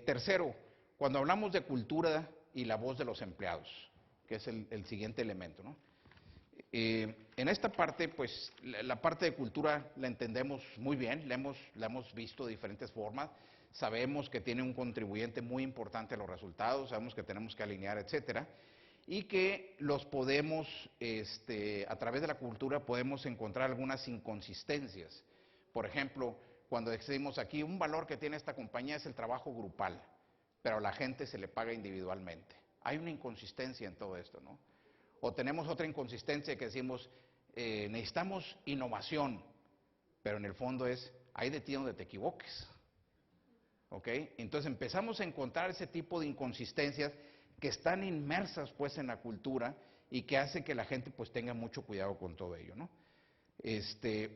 tercero, cuando hablamos de cultura y la voz de los empleados, que es el siguiente elemento, ¿no? En esta parte, pues, la parte de cultura la entendemos muy bien, la hemos visto de diferentes formas, sabemos que tiene un contribuyente muy importante a los resultados, sabemos que tenemos que alinear, etcétera, y que los podemos, a través de la cultura podemos encontrar algunas inconsistencias. Por ejemplo, cuando decimos aquí, un valor que tiene esta compañía es el trabajo grupal, pero a la gente se le paga individualmente. Hay una inconsistencia en todo esto, ¿no? O tenemos otra inconsistencia que decimos, necesitamos innovación, pero en el fondo es, hay de ti donde te equivoques. ¿Ok? Entonces empezamos a encontrar ese tipo de inconsistencias que están inmersas pues en la cultura y que hace que la gente pues tenga mucho cuidado con todo ello, ¿no?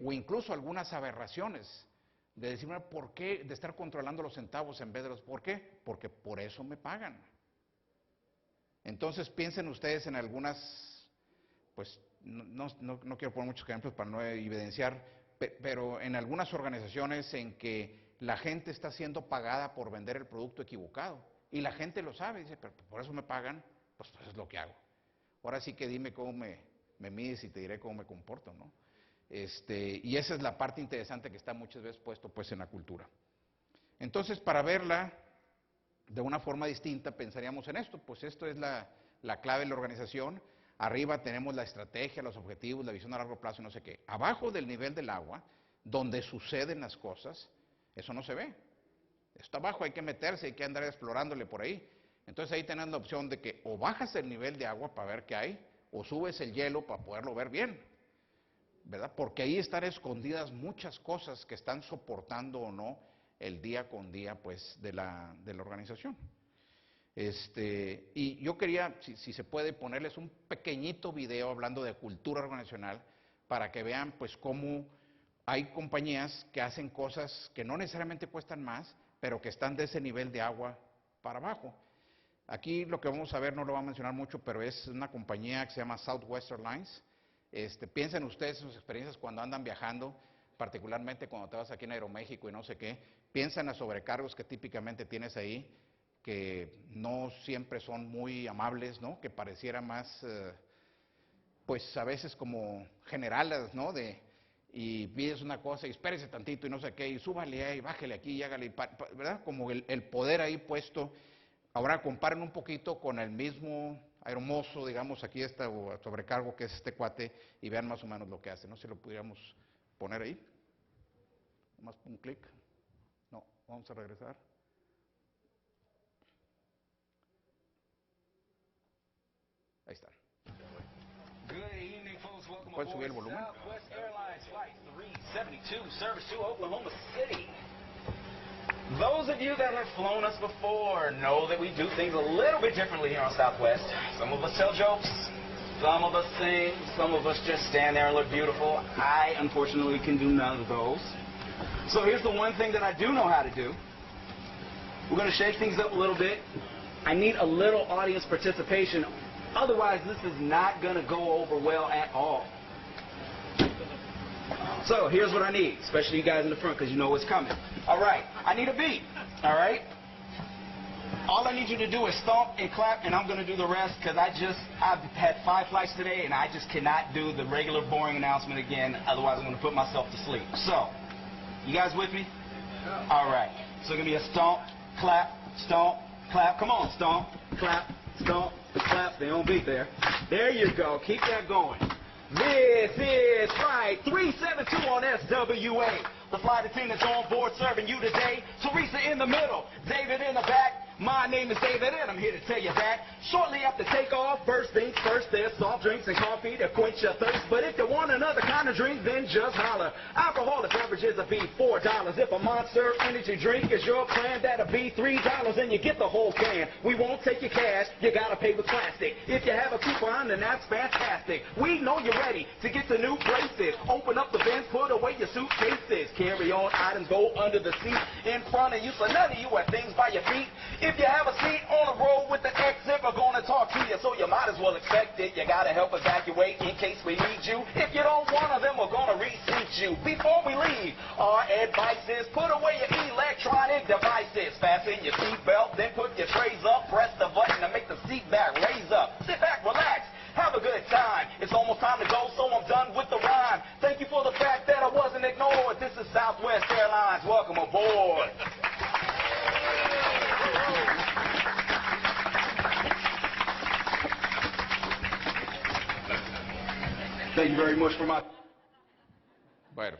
O incluso algunas aberraciones de decir, ¿por qué? De estar controlando los centavos en vez de los, ¿por qué? Porque por eso me pagan. Entonces piensen ustedes en algunas, pues no quiero poner muchos ejemplos para no evidenciar, pero en algunas organizaciones en que la gente está siendo pagada por vender el producto equivocado y la gente lo sabe, dice, pero por eso me pagan, pues es lo que hago. Ahora sí que dime cómo me mides y te diré cómo me comporto, ¿no? Y esa es la parte interesante que está muchas veces puesto pues en la cultura. Entonces, para verla, de una forma distinta pensaríamos en esto, pues esto es la clave de la organización. Arriba tenemos la estrategia, los objetivos, la visión a largo plazo y no sé qué. Abajo del nivel del agua, donde suceden las cosas, eso no se ve. Está abajo, hay que meterse, hay que andar explorándole por ahí. Entonces ahí tenés la opción de que o bajas el nivel de agua para ver qué hay, o subes el hielo para poderlo ver bien, ¿verdad? Porque ahí están escondidas muchas cosas que están soportando o no el día con día, pues, de la organización. Y yo quería, si se puede, ponerles un pequeñito video hablando de cultura organizacional para que vean, pues, cómo hay compañías que hacen cosas que no necesariamente cuestan más, pero que están de ese nivel de agua para abajo. Aquí lo que vamos a ver, no lo voy a mencionar mucho, pero es una compañía que se llama Southwest Airlines. Piensen ustedes en sus experiencias cuando andan viajando, particularmente cuando te vas aquí en Aeroméxico y no sé qué, piensa en los sobrecargos que típicamente tienes ahí, que no siempre son muy amables, ¿no? Que pareciera más, pues a veces como generales, ¿no? Y pides una cosa y espérese tantito y no sé qué, y súbale ahí, bájele aquí y hágale, ¿verdad? Como el poder ahí puesto. Ahora comparen un poquito con el mismo Aeromozo, digamos, aquí está, o sobrecargo que es este cuate, y vean más o menos lo que hace. No sé si lo pudiéramos poner ahí. Más un clic. No, vamos a regresar. Ahí está. ¿Pueden subir el volumen? Southwest Airlines Flight 372, service to Oklahoma City. Those of you that have flown us before know that we do things a little bit differently here on Southwest. Some of us tell jokes, some of us sing, some of us just stand there and look beautiful. I, unfortunately, can do none of those. So here's the one thing that I do know how to do. We're going to shake things up a little bit. I need a little audience participation. Otherwise, this is not going to go over well at all. So here's what I need, especially you guys in the front because you know what's coming. All right, I need a beat, all right? All I need you to do is stomp and clap, and I'm going to do the rest because I've had 5 flights today, and I just cannot do the regular boring announcement again. Otherwise, I'm going to put myself to sleep. So, you guys with me? All right, so give me a stomp, clap, clap. Come on, stomp, clap, clap. They don't beat there. There you go. Keep that going. This is Flight 372 on SWA. The flight attendants on board serving you today. Teresa in the middle, David in the back. My name is David and I'm here to tell you that shortly after takeoff, first things first, there's soft drinks and coffee to quench your thirst. But if you want another kind of drink, then just holler. Alcoholic beverages will be $4. If a Monster energy drink is your plan, that'll be $3 and you get the whole can. We won't take your cash, you gotta pay with plastic. If you have a coupon, then that's fantastic. We know you're ready to get to new places. Open up the bins, put away your suitcases. Carry on items, go under the seat in front of you, so none of you have things by your feet. If you have a seat on the road with the exit, we're going to talk to you, so you might as well expect it. You got to help evacuate in case we need you. If you don't want to, then we're going to reseat you. Before we leave, our advice is put away your electronic devices. Fasten your seatbelt, then put your trays up. Press the button to make the seat back raise up. Sit back, relax, have a good time. It's almost time to go, so I'm done with the rhyme. Thank you for the fact that I wasn't ignored. This is Southwest Airlines. Welcome aboard. Thank you very much for my... Bueno,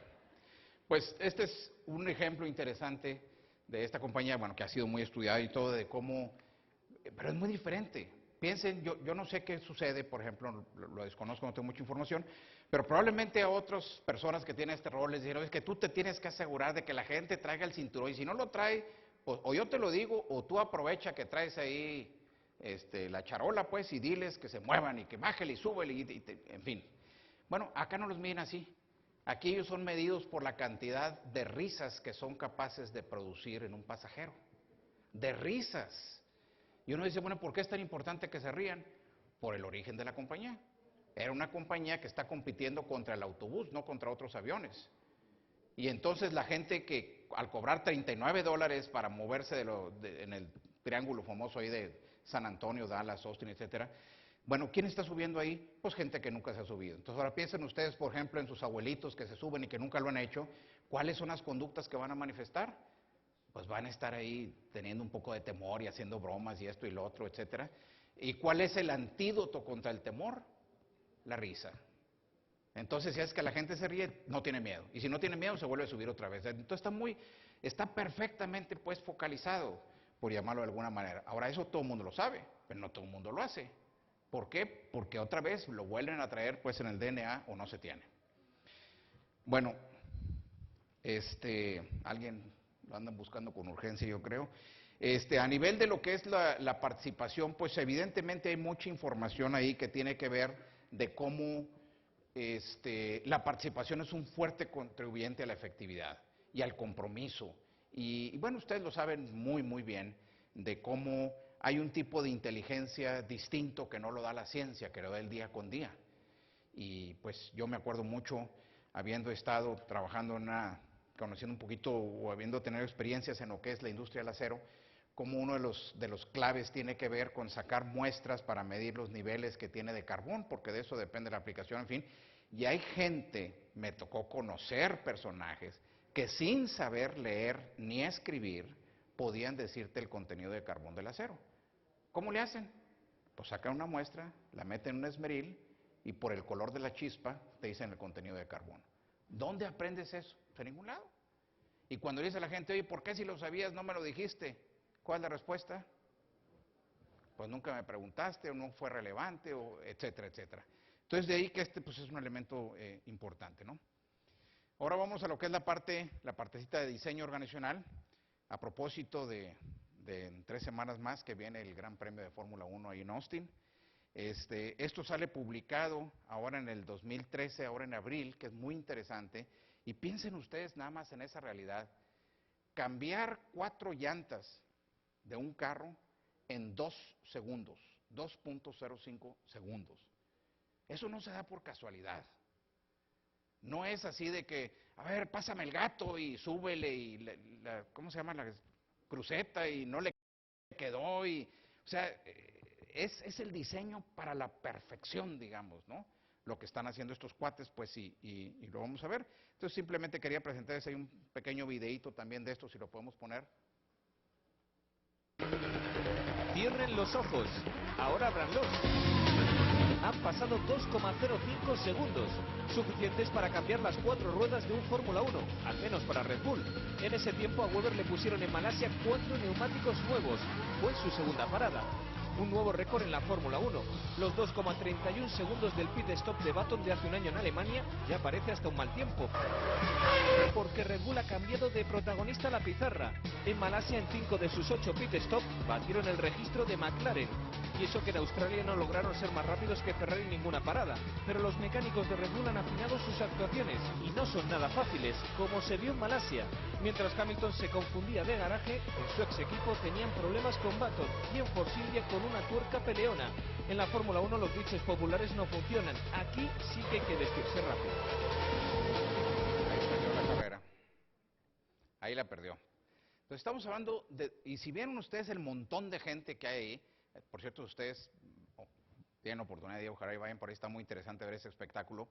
pues este es un ejemplo interesante de esta compañía, bueno, que ha sido muy estudiada y todo, de cómo, pero es muy diferente. Piensen, yo no sé qué sucede, por ejemplo, lo desconozco, no tengo mucha información, pero probablemente a otras personas que tienen este rol les dijeron, es que tú te tienes que asegurar de que la gente traiga el cinturón, y si no lo trae, o yo te lo digo, o tú aprovecha que traes ahí la charola, pues, y diles que se muevan, y que bájale y súbele, en fin. Bueno, acá no los miden así. Aquí ellos son medidos por la cantidad de risas que son capaces de producir en un pasajero. De risas. Y uno dice, bueno, ¿por qué es tan importante que se rían? Por el origen de la compañía. Era una compañía que está compitiendo contra el autobús, no contra otros aviones. Y entonces la gente que al cobrar $39 para moverse en el triángulo famoso ahí de San Antonio, Dallas, Austin, etcétera. Bueno, ¿quién está subiendo ahí? Pues gente que nunca se ha subido. Entonces ahora piensen ustedes, por ejemplo, en sus abuelitos que se suben y que nunca lo han hecho. ¿Cuáles son las conductas que van a manifestar? pues van a estar ahí teniendo un poco de temor y haciendo bromas y esto y lo otro, etcétera. ¿Y cuál es el antídoto contra el temor? La risa. Entonces, si es que la gente se ríe, no tiene miedo. Y si no tiene miedo, se vuelve a subir otra vez. Entonces está perfectamente pues focalizado, por llamarlo de alguna manera. Ahora, eso todo el mundo lo sabe, pero no todo el mundo lo hace. ¿Por qué? Porque otra vez lo vuelven a traer pues en el DNA o no se tiene. Bueno, alguien lo andan buscando con urgencia, yo creo. A nivel de lo que es la participación, pues evidentemente hay mucha información ahí que tiene que ver de cómo la participación es un fuerte contribuyente a la efectividad y al compromiso. Y bueno, ustedes lo saben muy, muy bien, de cómo hay un tipo de inteligencia distinto que no lo da la ciencia, que lo da el día con día. Y pues yo me acuerdo mucho, habiendo estado trabajando conociendo un poquito o habiendo tenido experiencias en lo que es la industria del acero, como uno de los claves tiene que ver con sacar muestras para medir los niveles que tiene de carbón, porque de eso depende la aplicación, en fin. Y hay gente, me tocó conocer personajes, que sin saber leer ni escribir, podían decirte el contenido de carbón del acero. ¿Cómo le hacen? Pues sacan una muestra, la meten en un esmeril y por el color de la chispa te dicen el contenido de carbono. ¿Dónde aprendes eso? De ningún lado. Y cuando dice la gente, oye, ¿por qué si lo sabías no me lo dijiste? ¿Cuál es la respuesta? Pues nunca me preguntaste o no fue relevante, o etcétera, etcétera. Entonces de ahí que pues es un elemento importante, ¿no? Ahora vamos a lo que es la partecita de diseño organizacional. A propósito de en 3 semanas más que viene el Gran Premio de Fórmula 1 ahí en Austin. Esto sale publicado ahora en el 2013, ahora en abril, que es muy interesante. Y piensen ustedes nada más en esa realidad. Cambiar 4 llantas de un carro en 2 segundos, 2.05 segundos. Eso no se da por casualidad. No es así de que, a ver, pásame el gato y súbele y, ¿cómo se llama? La cruceta y no le quedó. O sea, es el diseño para la perfección, digamos, ¿no? Lo que están haciendo estos cuates, pues, y lo vamos a ver. Entonces, simplemente quería presentarles ahí un pequeño videíto también de esto, si lo podemos poner. Cierren los ojos, ahora ábranlos. Han pasado 2,05 segundos, suficientes para cambiar las 4 ruedas de un Fórmula 1, al menos para Red Bull. En ese tiempo a Webber le pusieron en Malasia 4 neumáticos nuevos. Fue su segunda parada. Un nuevo récord en la Fórmula 1. Los 2,31 segundos del pit stop de Button de hace un año en Alemania ya parece hasta un mal tiempo. Porque Red Bull ha cambiado de protagonista a la pizarra. En Malasia, en 5 de sus 8 pit stop, batieron el registro de McLaren. Y eso que en Australia no lograron ser más rápidos que Ferrari en ninguna parada. Pero los mecánicos de Red Bull han afinado sus actuaciones y no son nada fáciles, como se vio en Malasia. Mientras Hamilton se confundía de garaje, en su ex equipo tenían problemas con Button y en Force India con una tuerca peleona. En la Fórmula 1 los dichos populares no funcionan. Aquí sí que hay que vestirse rápido. Ahí perdió la carrera. Ahí la perdió. Entonces estamos hablando y si vieron ustedes el montón de gente que hay ahí, por cierto, ustedes tienen oportunidad de ojalá y vayan por ahí, está muy interesante ver ese espectáculo.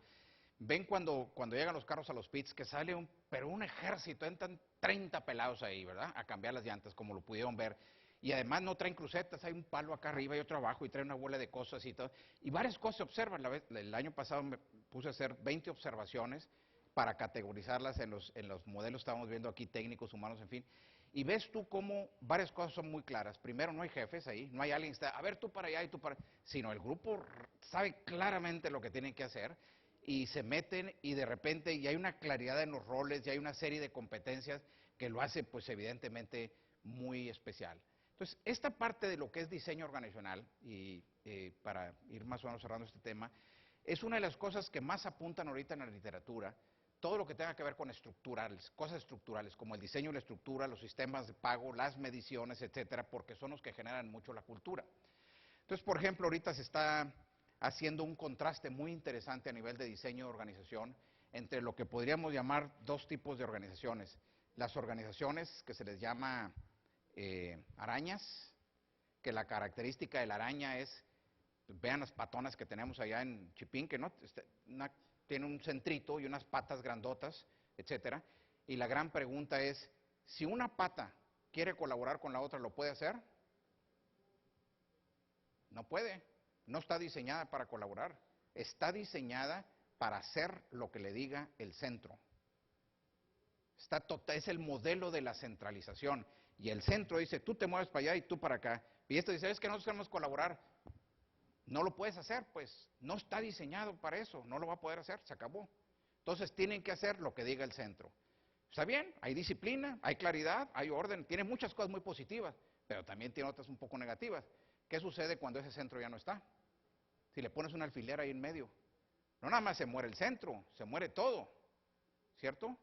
Ven cuando llegan los carros a los pits que sale pero un ejército, entran 30 pelados ahí, ¿verdad? A cambiar las llantas, como lo pudieron ver. Y además no traen crucetas, hay un palo acá arriba y otro abajo y traen una bola de cosas y todo. Y varias cosas se observan. El año pasado me puse a hacer 20 observaciones para categorizarlas en los modelos que estábamos viendo aquí, técnicos, humanos, en fin. Y ves tú cómo varias cosas son muy claras. Primero, no hay jefes ahí, no hay alguien que está, a ver tú para allá y tú para allá, sino el grupo sabe claramente lo que tienen que hacer y se meten y de repente ya hay una claridad en los roles, ya hay una serie de competencias que lo hace pues evidentemente muy especial. Entonces, esta parte de lo que es diseño organizacional, y para ir más o menos cerrando este tema, es una de las cosas que más apuntan ahorita en la literatura, todo lo que tenga que ver con estructurales, cosas estructurales, como el diseño de la estructura, los sistemas de pago, las mediciones, etcétera, porque son los que generan mucho la cultura. Entonces, por ejemplo, ahorita se está haciendo un contraste muy interesante a nivel de diseño de organización entre lo que podríamos llamar 2 tipos de organizaciones. Las organizaciones que se les llama arañas, que la característica de la araña es, vean las patonas que tenemos allá en Chipinque, ¿no? Tiene un centrito y unas patas grandotas, etcétera. Y la gran pregunta es, si una pata quiere colaborar con la otra, ¿lo puede hacer? No puede, no está diseñada para colaborar, está diseñada para hacer lo que le diga el centro. Es el modelo de la centralización. Y el centro dice, tú te mueves para allá y tú para acá. Y esto dice, es que nosotros queremos colaborar. No lo puedes hacer, pues. No está diseñado para eso. No lo va a poder hacer, se acabó. Entonces tienen que hacer lo que diga el centro. Está bien, hay disciplina, hay claridad, hay orden. Tiene muchas cosas muy positivas, pero también tiene otras un poco negativas. ¿Qué sucede cuando ese centro ya no está? Si le pones un alfiler ahí en medio. No nada más se muere el centro, se muere todo. ¿Cierto?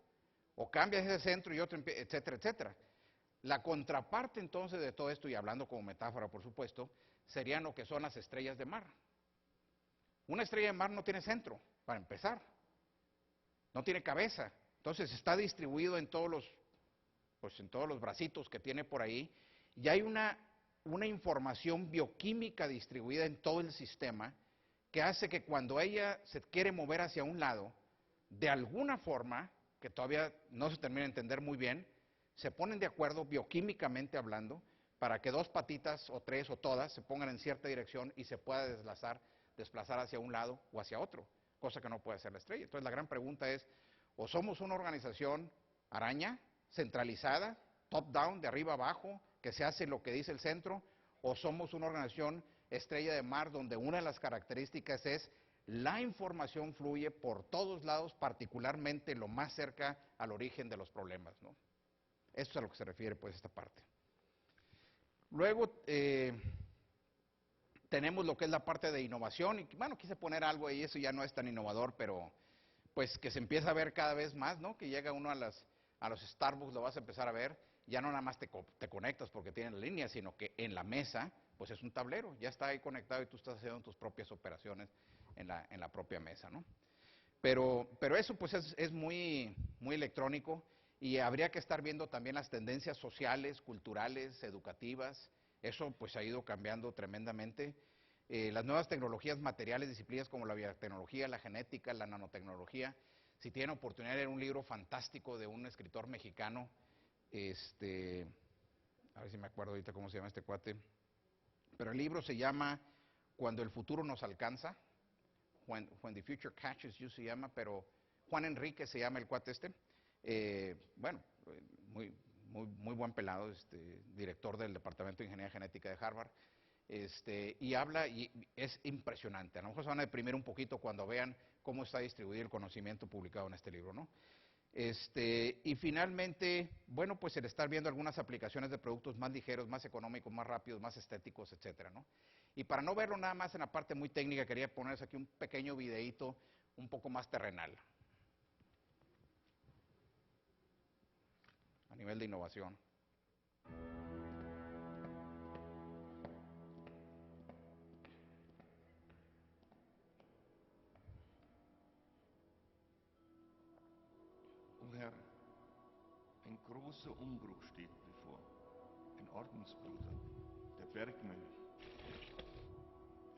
O cambias ese centro y otro, etcétera, etcétera. La contraparte entonces de todo esto, y hablando como metáfora por supuesto, serían lo que son las estrellas de mar. Una estrella de mar no tiene centro, para empezar. No tiene cabeza. Entonces está distribuido en todos los bracitos que tiene por ahí, y hay una información bioquímica distribuida en todo el sistema que hace que cuando ella se quiere mover hacia un lado, de alguna forma, que todavía no se termina de entender muy bien, se ponen de acuerdo bioquímicamente hablando para que dos patitas o tres o todas se pongan en cierta dirección y se pueda desplazar hacia un lado o hacia otro, cosa que no puede hacer la estrella. Entonces la gran pregunta es, o somos una organización araña, centralizada, top-down, de arriba abajo, que se hace lo que dice el centro, o somos una organización estrella de mar donde una de las características es la información fluye por todos lados, particularmente lo más cerca al origen de los problemas, ¿no? Eso es a lo que se refiere, pues, esta parte. Luego, tenemos lo que es la parte de innovación, y bueno, quise poner algo ahí, eso ya no es tan innovador, pero pues que se empieza a ver cada vez más, ¿no? Que llega uno a los Starbucks, lo vas a empezar a ver, ya no nada más te conectas porque tienen la línea, sino que en la mesa, pues es un tablero, ya está ahí conectado y tú estás haciendo tus propias operaciones en la propia mesa, ¿no? Pero eso pues es muy electrónico, y habría que estar viendo también las tendencias sociales, culturales, educativas. Eso pues ha ido cambiando tremendamente. Las nuevas tecnologías materiales, disciplinas como la biotecnología, la genética, la nanotecnología. Si tienen oportunidad de leer un libro fantástico de un escritor mexicano, a ver si me acuerdo ahorita cómo se llama este cuate, pero el libro se llama Cuando el futuro nos alcanza. When the Future Catches You se llama, pero Juan Enrique se llama el cuate este. Bueno, muy buen pelado, director del Departamento de Ingeniería Genética de Harvard. Y habla, y es impresionante. A lo mejor se van a deprimir un poquito cuando vean cómo está distribuido el conocimiento publicado en este libro, ¿no? Y finalmente, bueno, pues el estar viendo algunas aplicaciones de productos más ligeros, más económicos, más rápidos, más estéticos, etcétera, ¿no? Y para no verlo nada más en la parte muy técnica, quería ponerles aquí un pequeño videíto un poco más terrenal, a nivel de innovación. O Herr, ein großer Umbruch steht bevor. Ein Ordensbruder, der Bergmönch.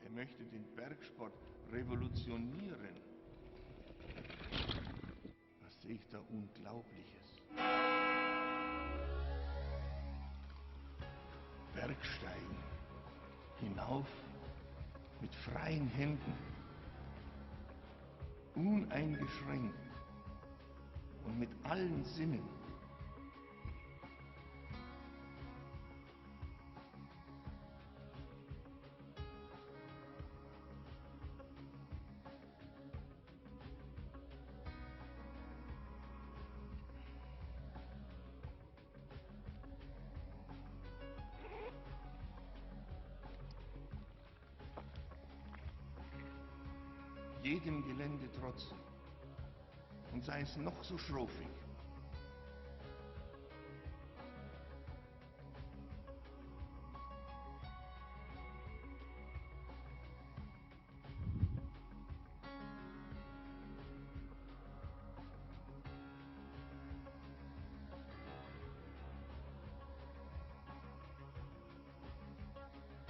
Er möchte den Bergsport revolutionieren. Was sehe ich da Unglaubliches? Bergsteigen, hinauf mit freien Händen, uneingeschränkt und mit allen Sinnen. Jedem Gelände trotzen, und sei es noch so schroffig.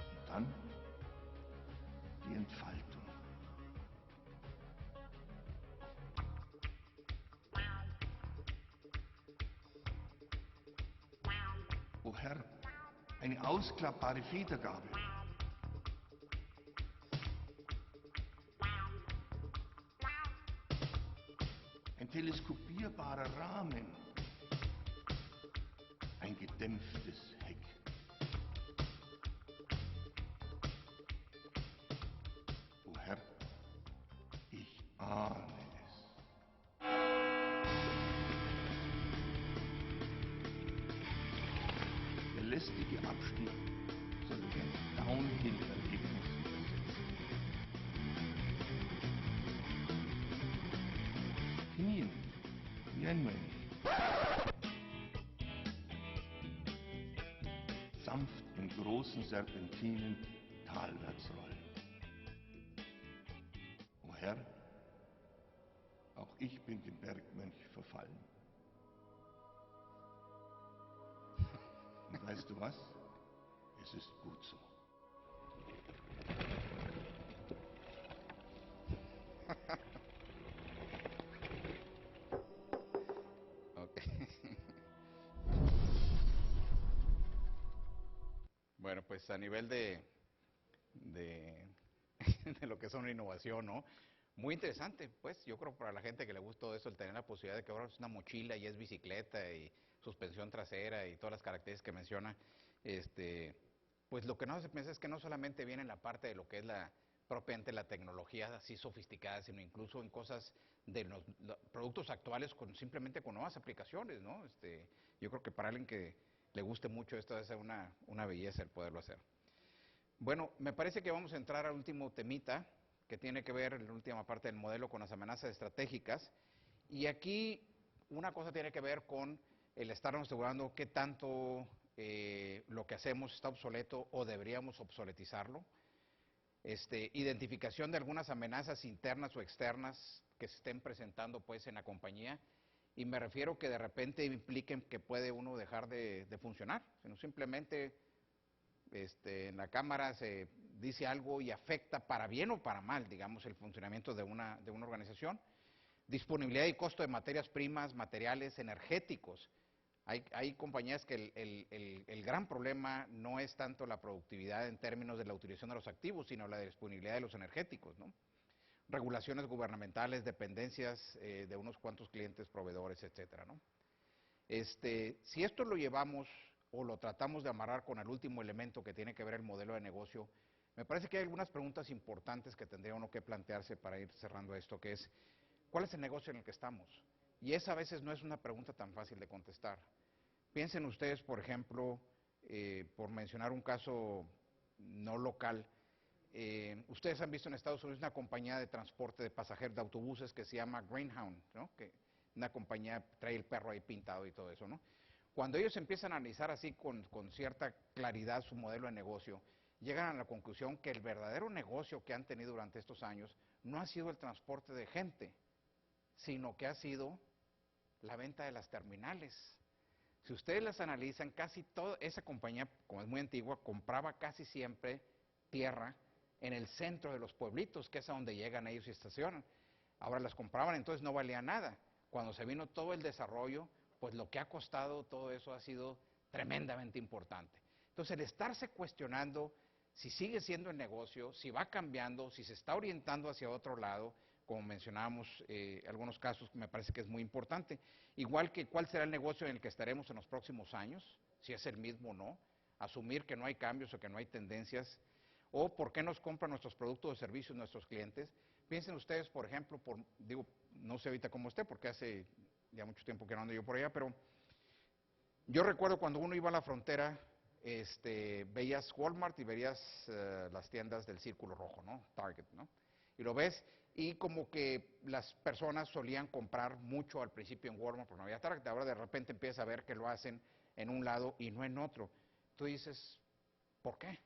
Und dann die Entfaltung. Herr, eine ausklappbare Federgabel. Ein teleskopierbarer Rahmen. Ein gedämpftes Heck. O Herr, ich ahne es. Der lästige Abstieg soll durch ein Downhill-Erlebnis ersetzt werden. Knien, wie ein Mönch. Sanft in großen Serpentinen talwärts rollen. O Herr, auch ich bin dem Bergmönch verfallen. Und weißt du was? Es ist gut so. Ok. Bueno, pues a nivel de, de lo que es una innovación, ¿no? Muy interesante, pues yo creo para la gente que le gusta todo eso, el tener la posibilidad de que ahora es una mochila y es bicicleta y suspensión trasera y todas las características que menciona, pues lo que no se piensa es que no solamente viene en la parte de lo que es propiamente la tecnología así sofisticada, sino incluso en cosas de los productos actuales simplemente con nuevas aplicaciones, ¿no? Yo creo que para alguien que le guste mucho esto debe ser una belleza el poderlo hacer. Bueno, me parece que vamos a entrar al último temita, que tiene que ver en la última parte del modelo con las amenazas estratégicas. Y aquí una cosa tiene que ver con el estarnos asegurando qué tanto lo que hacemos está obsoleto o deberíamos obsoletizarlo. Identificación de algunas amenazas internas o externas que se estén presentando pues en la compañía. Y me refiero que de repente impliquen que puede uno dejar de funcionar, sino simplemente en la cámara se dice algo y afecta para bien o para mal, digamos, el funcionamiento de una organización. Disponibilidad y costo de materias primas, materiales energéticos. Hay compañías que el gran problema no es tanto la productividad en términos de la utilización de los activos, sino la disponibilidad de los energéticos, ¿no? Regulaciones gubernamentales, dependencias de unos cuantos clientes, proveedores, etcétera, ¿no? Si esto lo llevamos o lo tratamos de amarrar con el último elemento que tiene que ver el modelo de negocio, me parece que hay algunas preguntas importantes que tendría uno que plantearse para ir cerrando esto, que es, ¿cuál es el negocio en el que estamos? Y esa a veces no es una pregunta tan fácil de contestar. Piensen ustedes, por ejemplo, por mencionar un caso no local, ustedes han visto en Estados Unidos una compañía de transporte de pasajeros de autobuses que se llama Greyhound, ¿no? Que una compañía trae el perro ahí pintado y todo eso, ¿no? Cuando ellos empiezan a analizar así con cierta claridad su modelo de negocio, llegan a la conclusión que el verdadero negocio que han tenido durante estos años no ha sido el transporte de gente, sino que ha sido la venta de las terminales. Si ustedes las analizan, casi toda esa compañía, como es muy antigua, compraba casi siempre tierra en el centro de los pueblitos, que es a donde llegan ellos y estacionan. Ahora las compraban, entonces no valía nada. Cuando se vino todo el desarrollo, pues lo que ha costado todo eso ha sido tremendamente importante. Entonces el estarse cuestionando si sigue siendo el negocio, si va cambiando, si se está orientando hacia otro lado, como mencionábamos algunos casos, me parece que es muy importante. Igual que cuál será el negocio en el que estaremos en los próximos años, si es el mismo o no, asumir que no hay cambios o que no hay tendencias, o por qué nos compran nuestros productos o servicios nuestros clientes. Piensen ustedes, por ejemplo, digo, no sé ahorita cómo esté, porque hace ya mucho tiempo que no ando yo por allá, pero yo recuerdo cuando uno iba a la frontera, veías Walmart y veías las tiendas del Círculo Rojo, ¿no? Target, ¿no? Y lo ves, y como que las personas solían comprar mucho al principio en Walmart porque no había Target, ahora de repente empiezas a ver que lo hacen en un lado y no en otro. Tú dices, ¿por qué?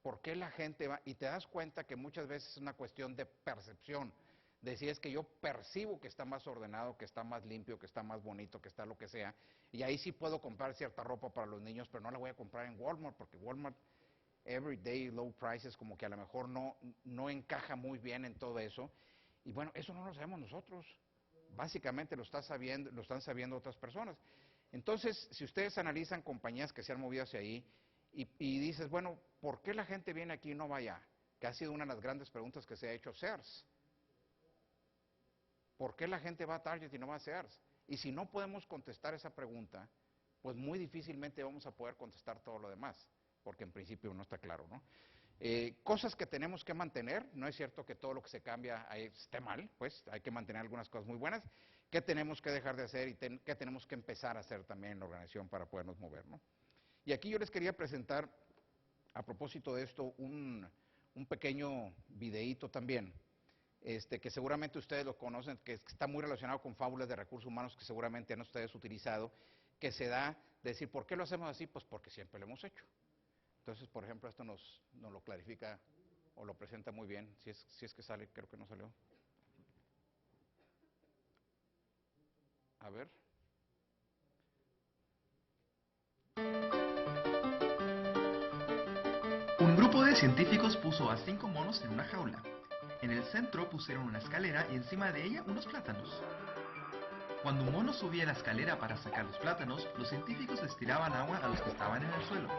¿Por qué la gente va? Y te das cuenta que muchas veces es una cuestión de percepción. Decir, es que yo percibo que está más ordenado, que está más limpio, que está más bonito, que está lo que sea, y ahí sí puedo comprar cierta ropa para los niños, pero no la voy a comprar en Walmart, porque Walmart, everyday low prices, como que a lo mejor no encaja muy bien en todo eso. Y bueno, eso no lo sabemos nosotros. Básicamente lo están sabiendo otras personas. Entonces, si ustedes analizan compañías que se han movido hacia ahí y dices, bueno, ¿por qué la gente viene aquí y no va allá? Que ha sido una de las grandes preguntas que se ha hecho Sears. ¿Por qué la gente va a Target y no va a Sears? Y si no podemos contestar esa pregunta, pues muy difícilmente vamos a poder contestar todo lo demás, porque en principio no está claro, ¿no? Cosas que tenemos que mantener, no es cierto que todo lo que se cambia esté mal, pues hay que mantener algunas cosas muy buenas, que tenemos que dejar de hacer y que tenemos que empezar a hacer también en la organización para podernos mover, ¿no? Y aquí yo les quería presentar, a propósito de esto, un pequeño videíto también, que seguramente ustedes lo conocen, que está muy relacionado con fábulas de recursos humanos que seguramente han ustedes utilizado, que se da de decir, ¿por qué lo hacemos así? Pues porque siempre lo hemos hecho. Entonces, por ejemplo, esto nos lo clarifica o lo presenta muy bien, si es que sale, creo que no salió. A ver. Un grupo de científicos puso a 5 monos en una jaula. En el centro pusieron una escalera y encima de ella unos plátanos. Cuando un mono subía la escalera para sacar los plátanos, los científicos les tiraban agua a los que estaban en el suelo.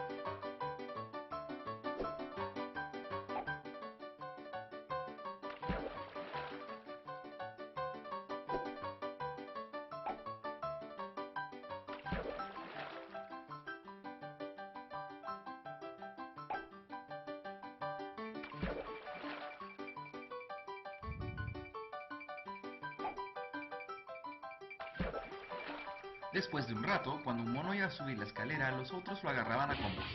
Después de un rato, cuando un mono iba a subir la escalera, los otros lo agarraban a combos.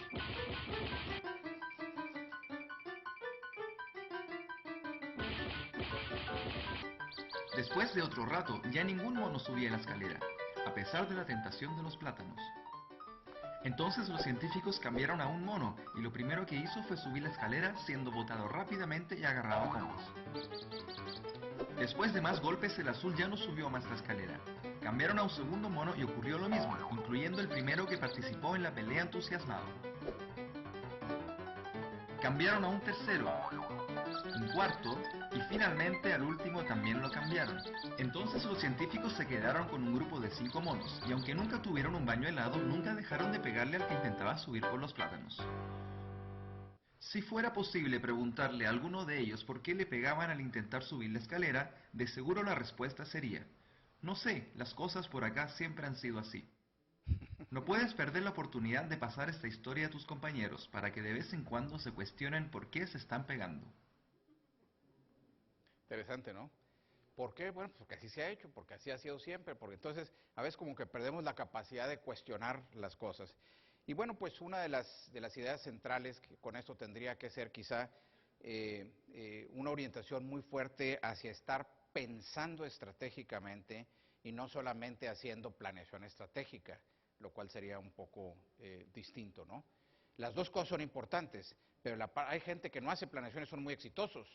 Después de otro rato, ya ningún mono subía la escalera, a pesar de la tentación de los plátanos. Entonces los científicos cambiaron a un mono y lo primero que hizo fue subir la escalera siendo botado rápidamente y agarrado a combos. Después de más golpes, el azul ya no subió más la escalera. Cambiaron a un segundo mono y ocurrió lo mismo, incluyendo el primero que participó en la pelea entusiasmado. Cambiaron a un tercero, un cuarto y finalmente al último también lo cambiaron. Entonces los científicos se quedaron con un grupo de 5 monos y aunque nunca tuvieron un baño helado, nunca dejaron de pegarle al que intentaba subir por los plátanos. Si fuera posible preguntarle a alguno de ellos por qué le pegaban al intentar subir la escalera, de seguro la respuesta sería: no sé, las cosas por acá siempre han sido así. No puedes perder la oportunidad de pasar esta historia a tus compañeros para que de vez en cuando se cuestionen por qué se están pegando. Interesante, ¿no? ¿Por qué? Bueno, porque así se ha hecho, porque así ha sido siempre, porque entonces a veces como que perdemos la capacidad de cuestionar las cosas. Y bueno, pues una de las ideas centrales que con esto tendría que ser quizá una orientación muy fuerte hacia estar pensando estratégicamente y no solamente haciendo planeación estratégica, lo cual sería un poco distinto, ¿no? Las dos cosas son importantes, pero hay gente que no hace planeaciones, son muy exitosos.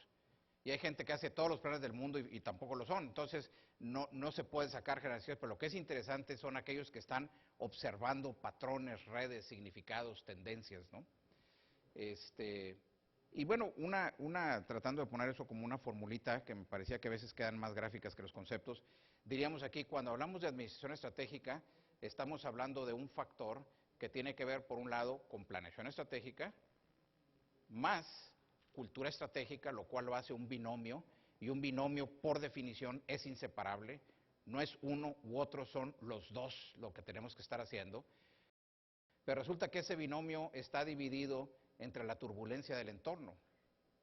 Y hay gente que hace todos los planes del mundo y tampoco lo son. Entonces, no se puede sacar generaciones, pero lo que es interesante son aquellos que están observando patrones, redes, significados, tendencias, ¿no? Y bueno, tratando de poner eso como una formulita, que me parecía que a veces quedan más gráficas que los conceptos, diríamos aquí, cuando hablamos de administración estratégica, estamos hablando de un factor que tiene que ver, por un lado, con planeación estratégica, más cultura estratégica, lo cual lo hace un binomio, y un binomio por definición es inseparable, no es uno u otro, son los dos lo que tenemos que estar haciendo, pero resulta que ese binomio está dividido entre la turbulencia del entorno.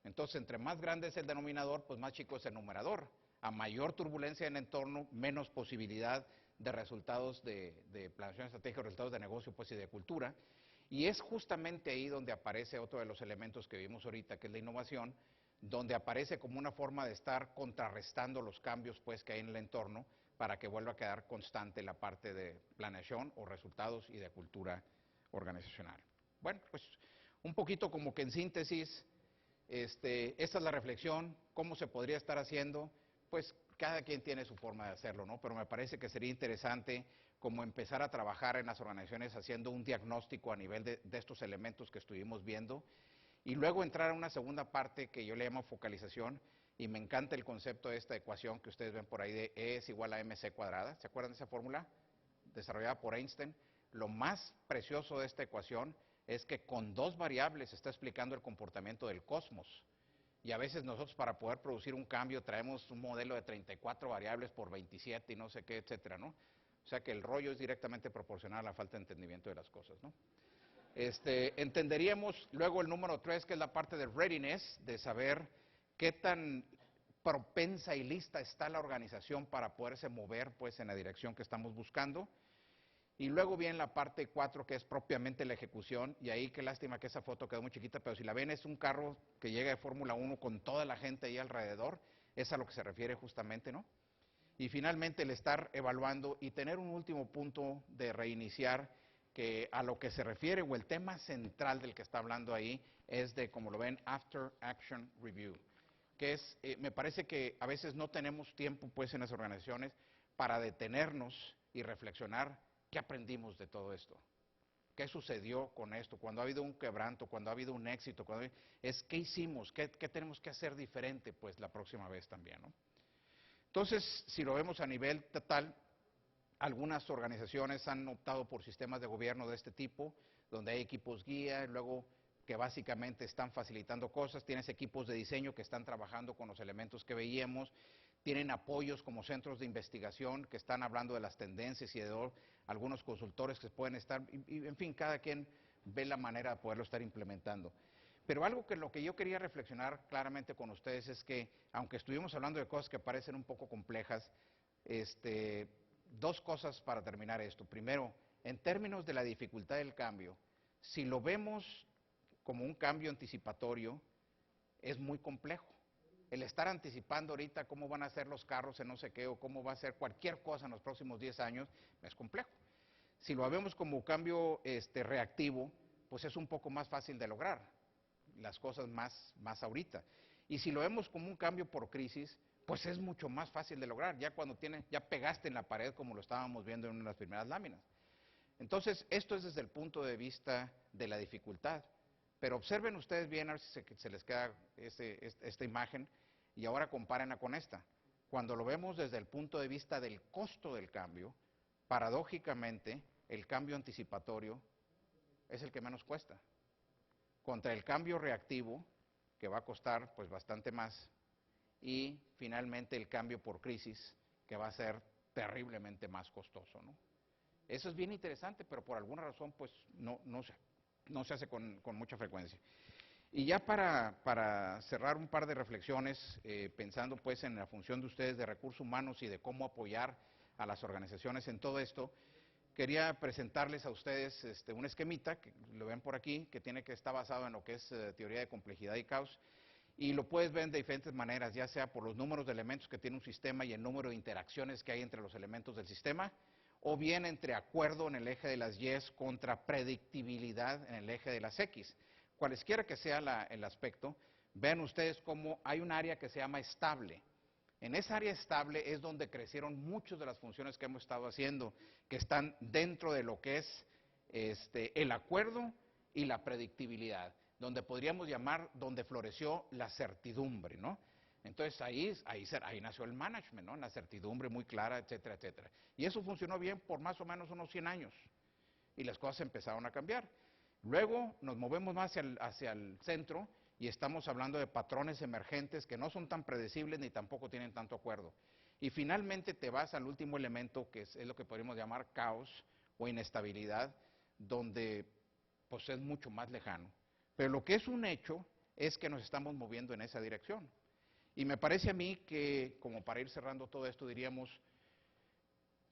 Entonces, entre más grande es el denominador, pues más chico es el numerador. A mayor turbulencia en el entorno, menos posibilidad de resultados de planeación estratégica, resultados de negocio, pues, y de cultura. Y es justamente ahí donde aparece otro de los elementos que vimos ahorita, que es la innovación, donde aparece como una forma de estar contrarrestando los cambios, pues, que hay en el entorno para que vuelva a quedar constante la parte de planeación o resultados y de cultura organizacional. Bueno, pues un poquito como que en síntesis, esta es la reflexión, cómo se podría estar haciendo, pues cada quien tiene su forma de hacerlo, ¿no? Pero me parece que sería interesante como empezar a trabajar en las organizaciones haciendo un diagnóstico a nivel de estos elementos que estuvimos viendo y luego entrar a una segunda parte que yo le llamo focalización y me encanta el concepto de esta ecuación que ustedes ven por ahí de E es igual a mc cuadrada. ¿Se acuerdan de esa fórmula? desarrollada por Einstein. Lo más precioso de esta ecuación es que con 2 variables está explicando el comportamiento del cosmos. Y a veces nosotros para poder producir un cambio traemos un modelo de 34 variables por 27 y no sé qué, etcétera, ¿no? O sea que el rollo es directamente proporcional a la falta de entendimiento de las cosas, ¿no? Entenderíamos luego el número 3, que es la parte de readiness, de saber qué tan propensa y lista está la organización para poderse mover pues en la dirección que estamos buscando. Y luego viene la parte 4, que es propiamente la ejecución, y ahí qué lástima que esa foto quedó muy chiquita, pero si la ven es un carro que llega de Fórmula 1 con toda la gente ahí alrededor, es a lo que se refiere justamente, ¿no? Y finalmente el estar evaluando y tener un último punto de reiniciar, que a lo que se refiere, o el tema central del que está hablando ahí, es de, como lo ven, After Action Review, que es, me parece que a veces no tenemos tiempo pues en las organizaciones para detenernos y reflexionar qué aprendimos de todo esto, qué sucedió con esto, cuando ha habido un quebranto, cuando ha habido un éxito, es qué hicimos, qué tenemos que hacer diferente pues la próxima vez también, ¿no? Entonces, si lo vemos a nivel total, algunas organizaciones han optado por sistemas de gobierno de este tipo, donde hay equipos guía, luego que básicamente están facilitando cosas, tienes equipos de diseño que están trabajando con los elementos que veíamos, tienen apoyos como centros de investigación que están hablando de las tendencias y de algunos consultores que pueden estar, y en fin, cada quien ve la manera de poderlo estar implementando. Pero algo que lo que yo quería reflexionar claramente con ustedes es que, aunque estuvimos hablando de cosas que parecen un poco complejas, 2 cosas para terminar esto. Primero, en términos de la dificultad del cambio, si lo vemos como un cambio anticipatorio, es muy complejo. El estar anticipando ahorita cómo van a ser los carros en no sé qué, o cómo va a ser cualquier cosa en los próximos 10 años, es complejo. Si lo vemos como cambio reactivo, pues es un poco más fácil de lograr las cosas más ahorita. Y si lo vemos como un cambio por crisis, pues es mucho más fácil de lograr, ya cuando ya pegaste en la pared como lo estábamos viendo en una de las primeras láminas. Entonces, esto es desde el punto de vista de la dificultad. Pero observen ustedes bien, a ver si se les queda esta imagen, y ahora compárenla con esta. Cuando lo vemos desde el punto de vista del costo del cambio, paradójicamente, el cambio anticipatorio es el que menos cuesta, contra el cambio reactivo, que va a costar pues bastante más, y finalmente el cambio por crisis, que va a ser terriblemente más costoso, ¿no? Eso es bien interesante, pero por alguna razón pues no se hace con mucha frecuencia. Y ya para cerrar un par de reflexiones, pensando pues en la función de ustedes de recursos humanos y de cómo apoyar a las organizaciones en todo esto, quería presentarles a ustedes un esquemita, que lo ven por aquí, que está basado en lo que es teoría de complejidad y caos, y lo puedes ver de diferentes maneras, ya sea por los números de elementos que tiene un sistema y el número de interacciones que hay entre los elementos del sistema, o bien entre acuerdo en el eje de las Y contra predictibilidad en el eje de las X. Cualesquiera que sea el aspecto, vean ustedes cómo hay un área que se llama estable. En esa área estable es donde crecieron muchas de las funciones que hemos estado haciendo, que están dentro de lo que es el acuerdo y la predictibilidad, donde podríamos llamar, donde floreció la certidumbre, ¿no? Entonces ahí nació el management, ¿no? La certidumbre muy clara, etcétera, etcétera. Y eso funcionó bien por más o menos unos 100 años, y las cosas empezaron a cambiar. Luego nos movemos más hacia el centro, y estamos hablando de patrones emergentes que no son tan predecibles ni tampoco tienen tanto acuerdo. Y finalmente te vas al último elemento, que es lo que podríamos llamar caos o inestabilidad, donde pues es mucho más lejano. Pero lo que es un hecho es que nos estamos moviendo en esa dirección. Y me parece a mí que, como para ir cerrando todo esto, diríamos,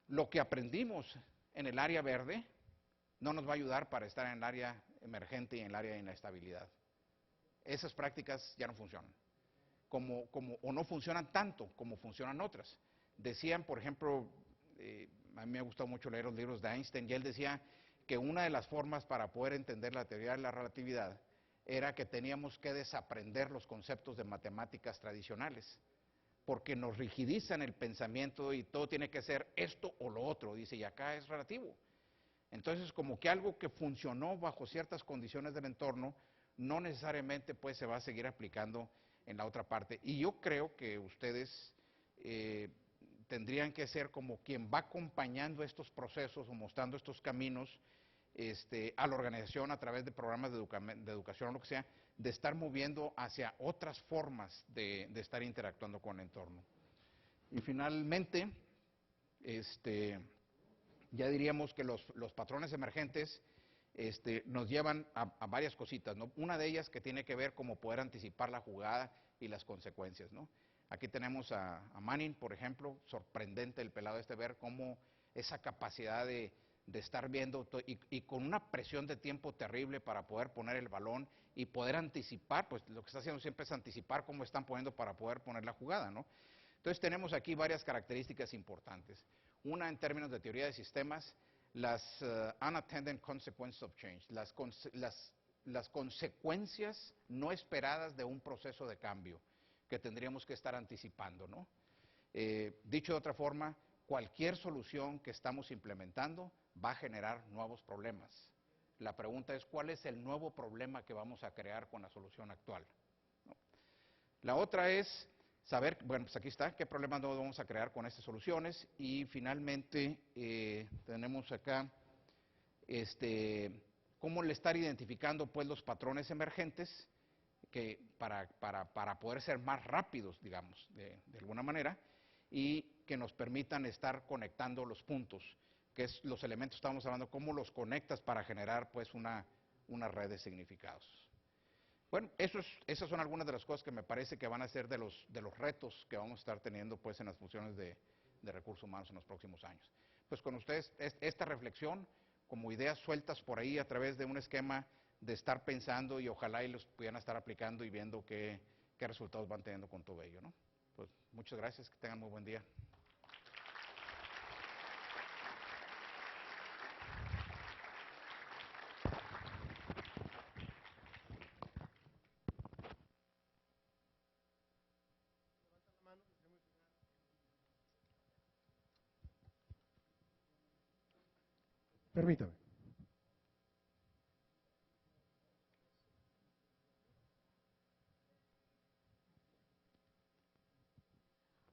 lo que aprendimos en el área verde no nos va a ayudar para estar en el área emergente y en el área de inestabilidad. Esas prácticas ya no funcionan, o no funcionan tanto como funcionan otras. Decían, por ejemplo, a mí me ha gustado mucho leer los libros de Einstein, y él decía que una de las formas para poder entender la teoría de la relatividad era que teníamos que desaprender los conceptos de matemáticas tradicionales, porque nos rigidizan el pensamiento y todo tiene que ser esto o lo otro, dice, y acá es relativo. Entonces, como que algo que funcionó bajo ciertas condiciones del entorno, no necesariamente pues se va a seguir aplicando en la otra parte. Y yo creo que ustedes tendrían que ser como quien va acompañando estos procesos o mostrando estos caminos a la organización a través de programas de educación o lo que sea, de estar moviendo hacia otras formas de estar interactuando con el entorno. Y finalmente, ya diríamos que los patrones emergentes nos llevan a varias cositas, ¿no? Una de ellas que tiene que ver como poder anticipar la jugada y las consecuencias, ¿no? Aquí tenemos a Manning, por ejemplo, sorprendente el pelado ver cómo esa capacidad de estar viendo y con una presión de tiempo terrible para poder poner el balón y poder anticipar, pues lo que está haciendo siempre es anticipar cómo están poniendo para poder poner la jugada, ¿no? Entonces tenemos aquí varias características importantes. Una en términos de teoría de sistemas, las unattended consequences of change, las consecuencias no esperadas de un proceso de cambio que tendríamos que estar anticipando, ¿no? Dicho de otra forma, cualquier solución que estamos implementando va a generar nuevos problemas. La pregunta es, ¿cuál es el nuevo problema que vamos a crear con la solución actual? ¿No? La otra es saber, bueno, pues aquí está, qué problemas nuevos vamos a crear con estas soluciones. Y finalmente tenemos acá cómo le estar identificando pues los patrones emergentes que para poder ser más rápidos, digamos, de alguna manera, y que nos permitan estar conectando los puntos, que es los elementos, estamos hablando, cómo los conectas para generar pues una red de significados. Bueno, esas son algunas de las cosas que me parece que van a ser de los retos que vamos a estar teniendo pues en las funciones de recursos humanos en los próximos años. Pues con ustedes, esta reflexión, como ideas sueltas por ahí a través de un esquema de estar pensando y ojalá y los pudieran estar aplicando y viendo qué resultados van teniendo con todo ello, ¿no? Pues muchas gracias, que tengan muy buen día. Permítame.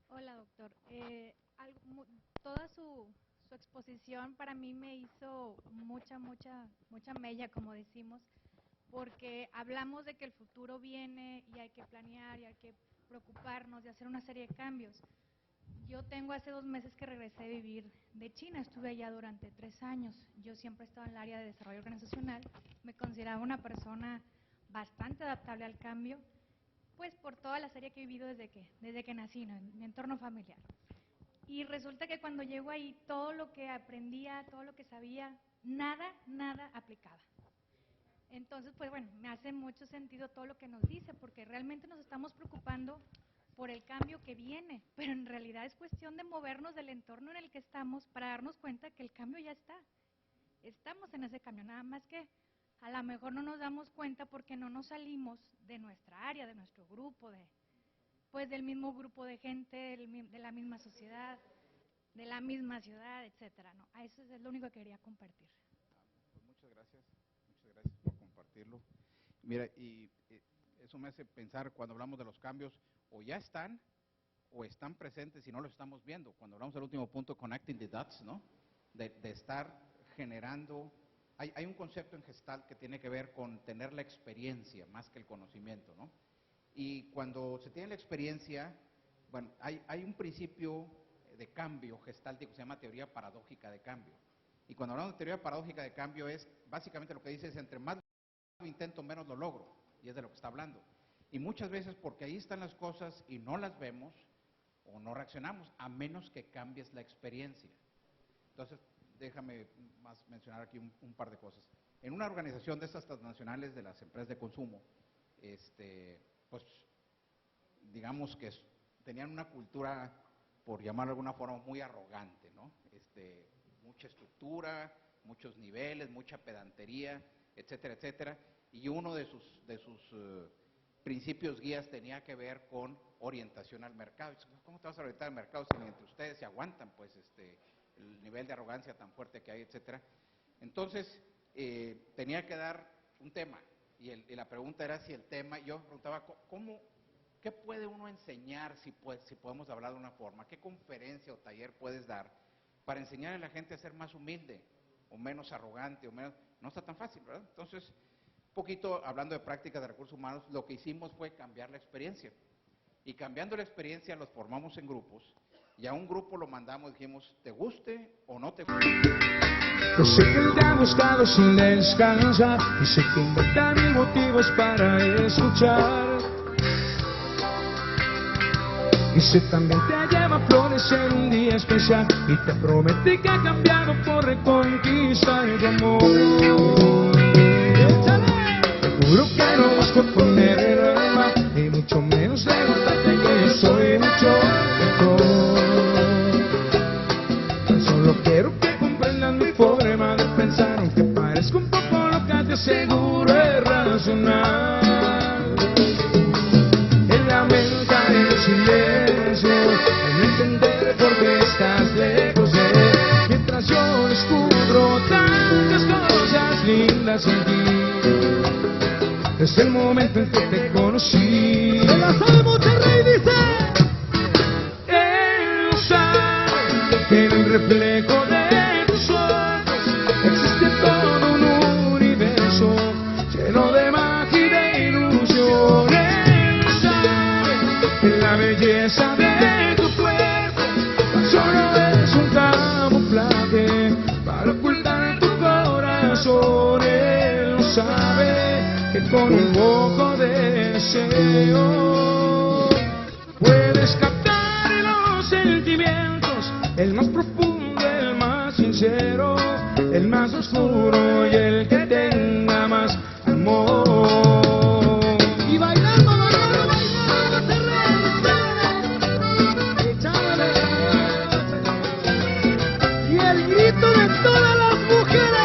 Hola, doctor. Toda su exposición para mí me hizo mucha mella, como decimos, porque hablamos de que el futuro viene y hay que planear y hay que preocuparnos de hacer una serie de cambios. Yo tengo hace 2 meses que regresé a vivir de China, estuve allá durante 3 años. Yo siempre he estado en el área de desarrollo organizacional, me consideraba una persona bastante adaptable al cambio, pues por toda la serie que he vivido desde que nací, ¿no?, en mi entorno familiar. Y resulta que cuando llego ahí, todo lo que aprendía, todo lo que sabía, nada aplicaba. Entonces, pues bueno, me hace mucho sentido todo lo que nos dice, porque realmente nos estamos preocupando por el cambio que viene, pero en realidad es cuestión de movernos del entorno en el que estamos para darnos cuenta que el cambio ya está. Estamos en ese cambio, nada más que a lo mejor no nos damos cuenta porque no nos salimos de nuestra área, de nuestro grupo, pues del mismo grupo de gente, de la misma sociedad, de la misma ciudad, etcétera, ¿no? A eso es lo único que quería compartir. Pues muchas gracias por compartirlo. Mira, y eso me hace pensar cuando hablamos de los cambios, o ya están, o están presentes y no los estamos viendo. Cuando hablamos del último punto, connecting the dots, ¿no? De estar generando. Hay un concepto en Gestalt que tiene que ver con tener la experiencia más que el conocimiento, ¿no? Y cuando se tiene la experiencia, bueno, hay un principio de cambio gestáltico que se llama teoría paradójica de cambio. Y cuando hablamos de teoría paradójica de cambio es, básicamente lo que dice es, entre más lo intento, menos lo logro. Y es de lo que está hablando. Y muchas veces porque ahí están las cosas y no las vemos o no reaccionamos, a menos que cambies la experiencia. Entonces, déjame más mencionar aquí un par de cosas. En una organización de estas transnacionales de las empresas de consumo, pues digamos que tenían una cultura, por llamarlo de alguna forma, muy arrogante, ¿no? Mucha estructura, muchos niveles, mucha pedantería, etcétera, etcétera. Y uno de sus principios guías tenía que ver con orientación al mercado. ¿Cómo te vas a orientar al mercado si entre ustedes se aguantan, pues, el nivel de arrogancia tan fuerte que hay, etcétera? Entonces, tenía que dar un tema. Y la pregunta era si el tema, yo preguntaba, ¿qué puede uno enseñar, si podemos hablar de una forma? ¿Qué conferencia o taller puedes dar para enseñar a la gente a ser más humilde o menos arrogante o menos? No está tan fácil, ¿verdad? Entonces, un poquito hablando de prácticas de recursos humanos, lo que hicimos fue cambiar la experiencia. Y cambiando la experiencia los formamos en grupos y a un grupo lo mandamos, dijimos, ¿te guste o no te guste? Yo sé que él te ha buscado sin descansar y sé que inventa mil motivos para escuchar. Y sé también te lleva flores en un día especial y te promete que ha cambiado por reconquistar tu amor. Te juro que no busco ponerle mal y mucho menos demostrarte que yo soy mucho mejor. Tan solo quiero que comprendan mi forma de pensar, aunque parezca un poco loca, te aseguro es racional. El lamentar el silencio, el no entender por qué estás lejos de él, mientras yo descubro tantas cosas lindas en ti. Desde el momento en que te conocí, de la sala Monterrey dice, él no sabe que en el reflejo de tus ojos existe todo un universo lleno de magia y de ilusión. Él no sabe que la belleza de tu cuerpo solo es un camuflaje para ocultar tu corazón. Él no sabe que con un poco de deseo puedes captar los sentimientos, el más profundo, el más sincero, el más oscuro y el que tenga más amor. Y bailando, bailando, bailando, échale. Y el grito de todas las mujeres.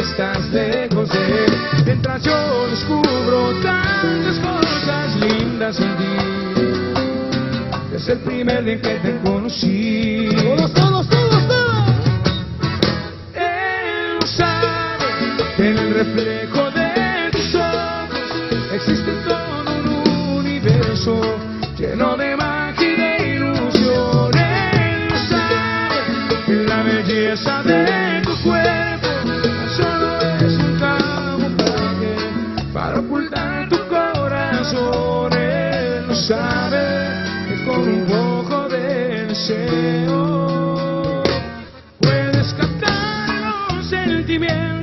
Estás lejos de él, mientras yo descubro tantas cosas lindas en ti. Desde el primer día que te conocí, todos. Él no sabe que en el reflejo de tus ojos existe todo un universo lleno de magia y de ilusión. Él no sabe que la belleza de tu cuerpo para ocultar tu corazón. Él no sabe que con un poco de deseo puedes captar los sentimientos,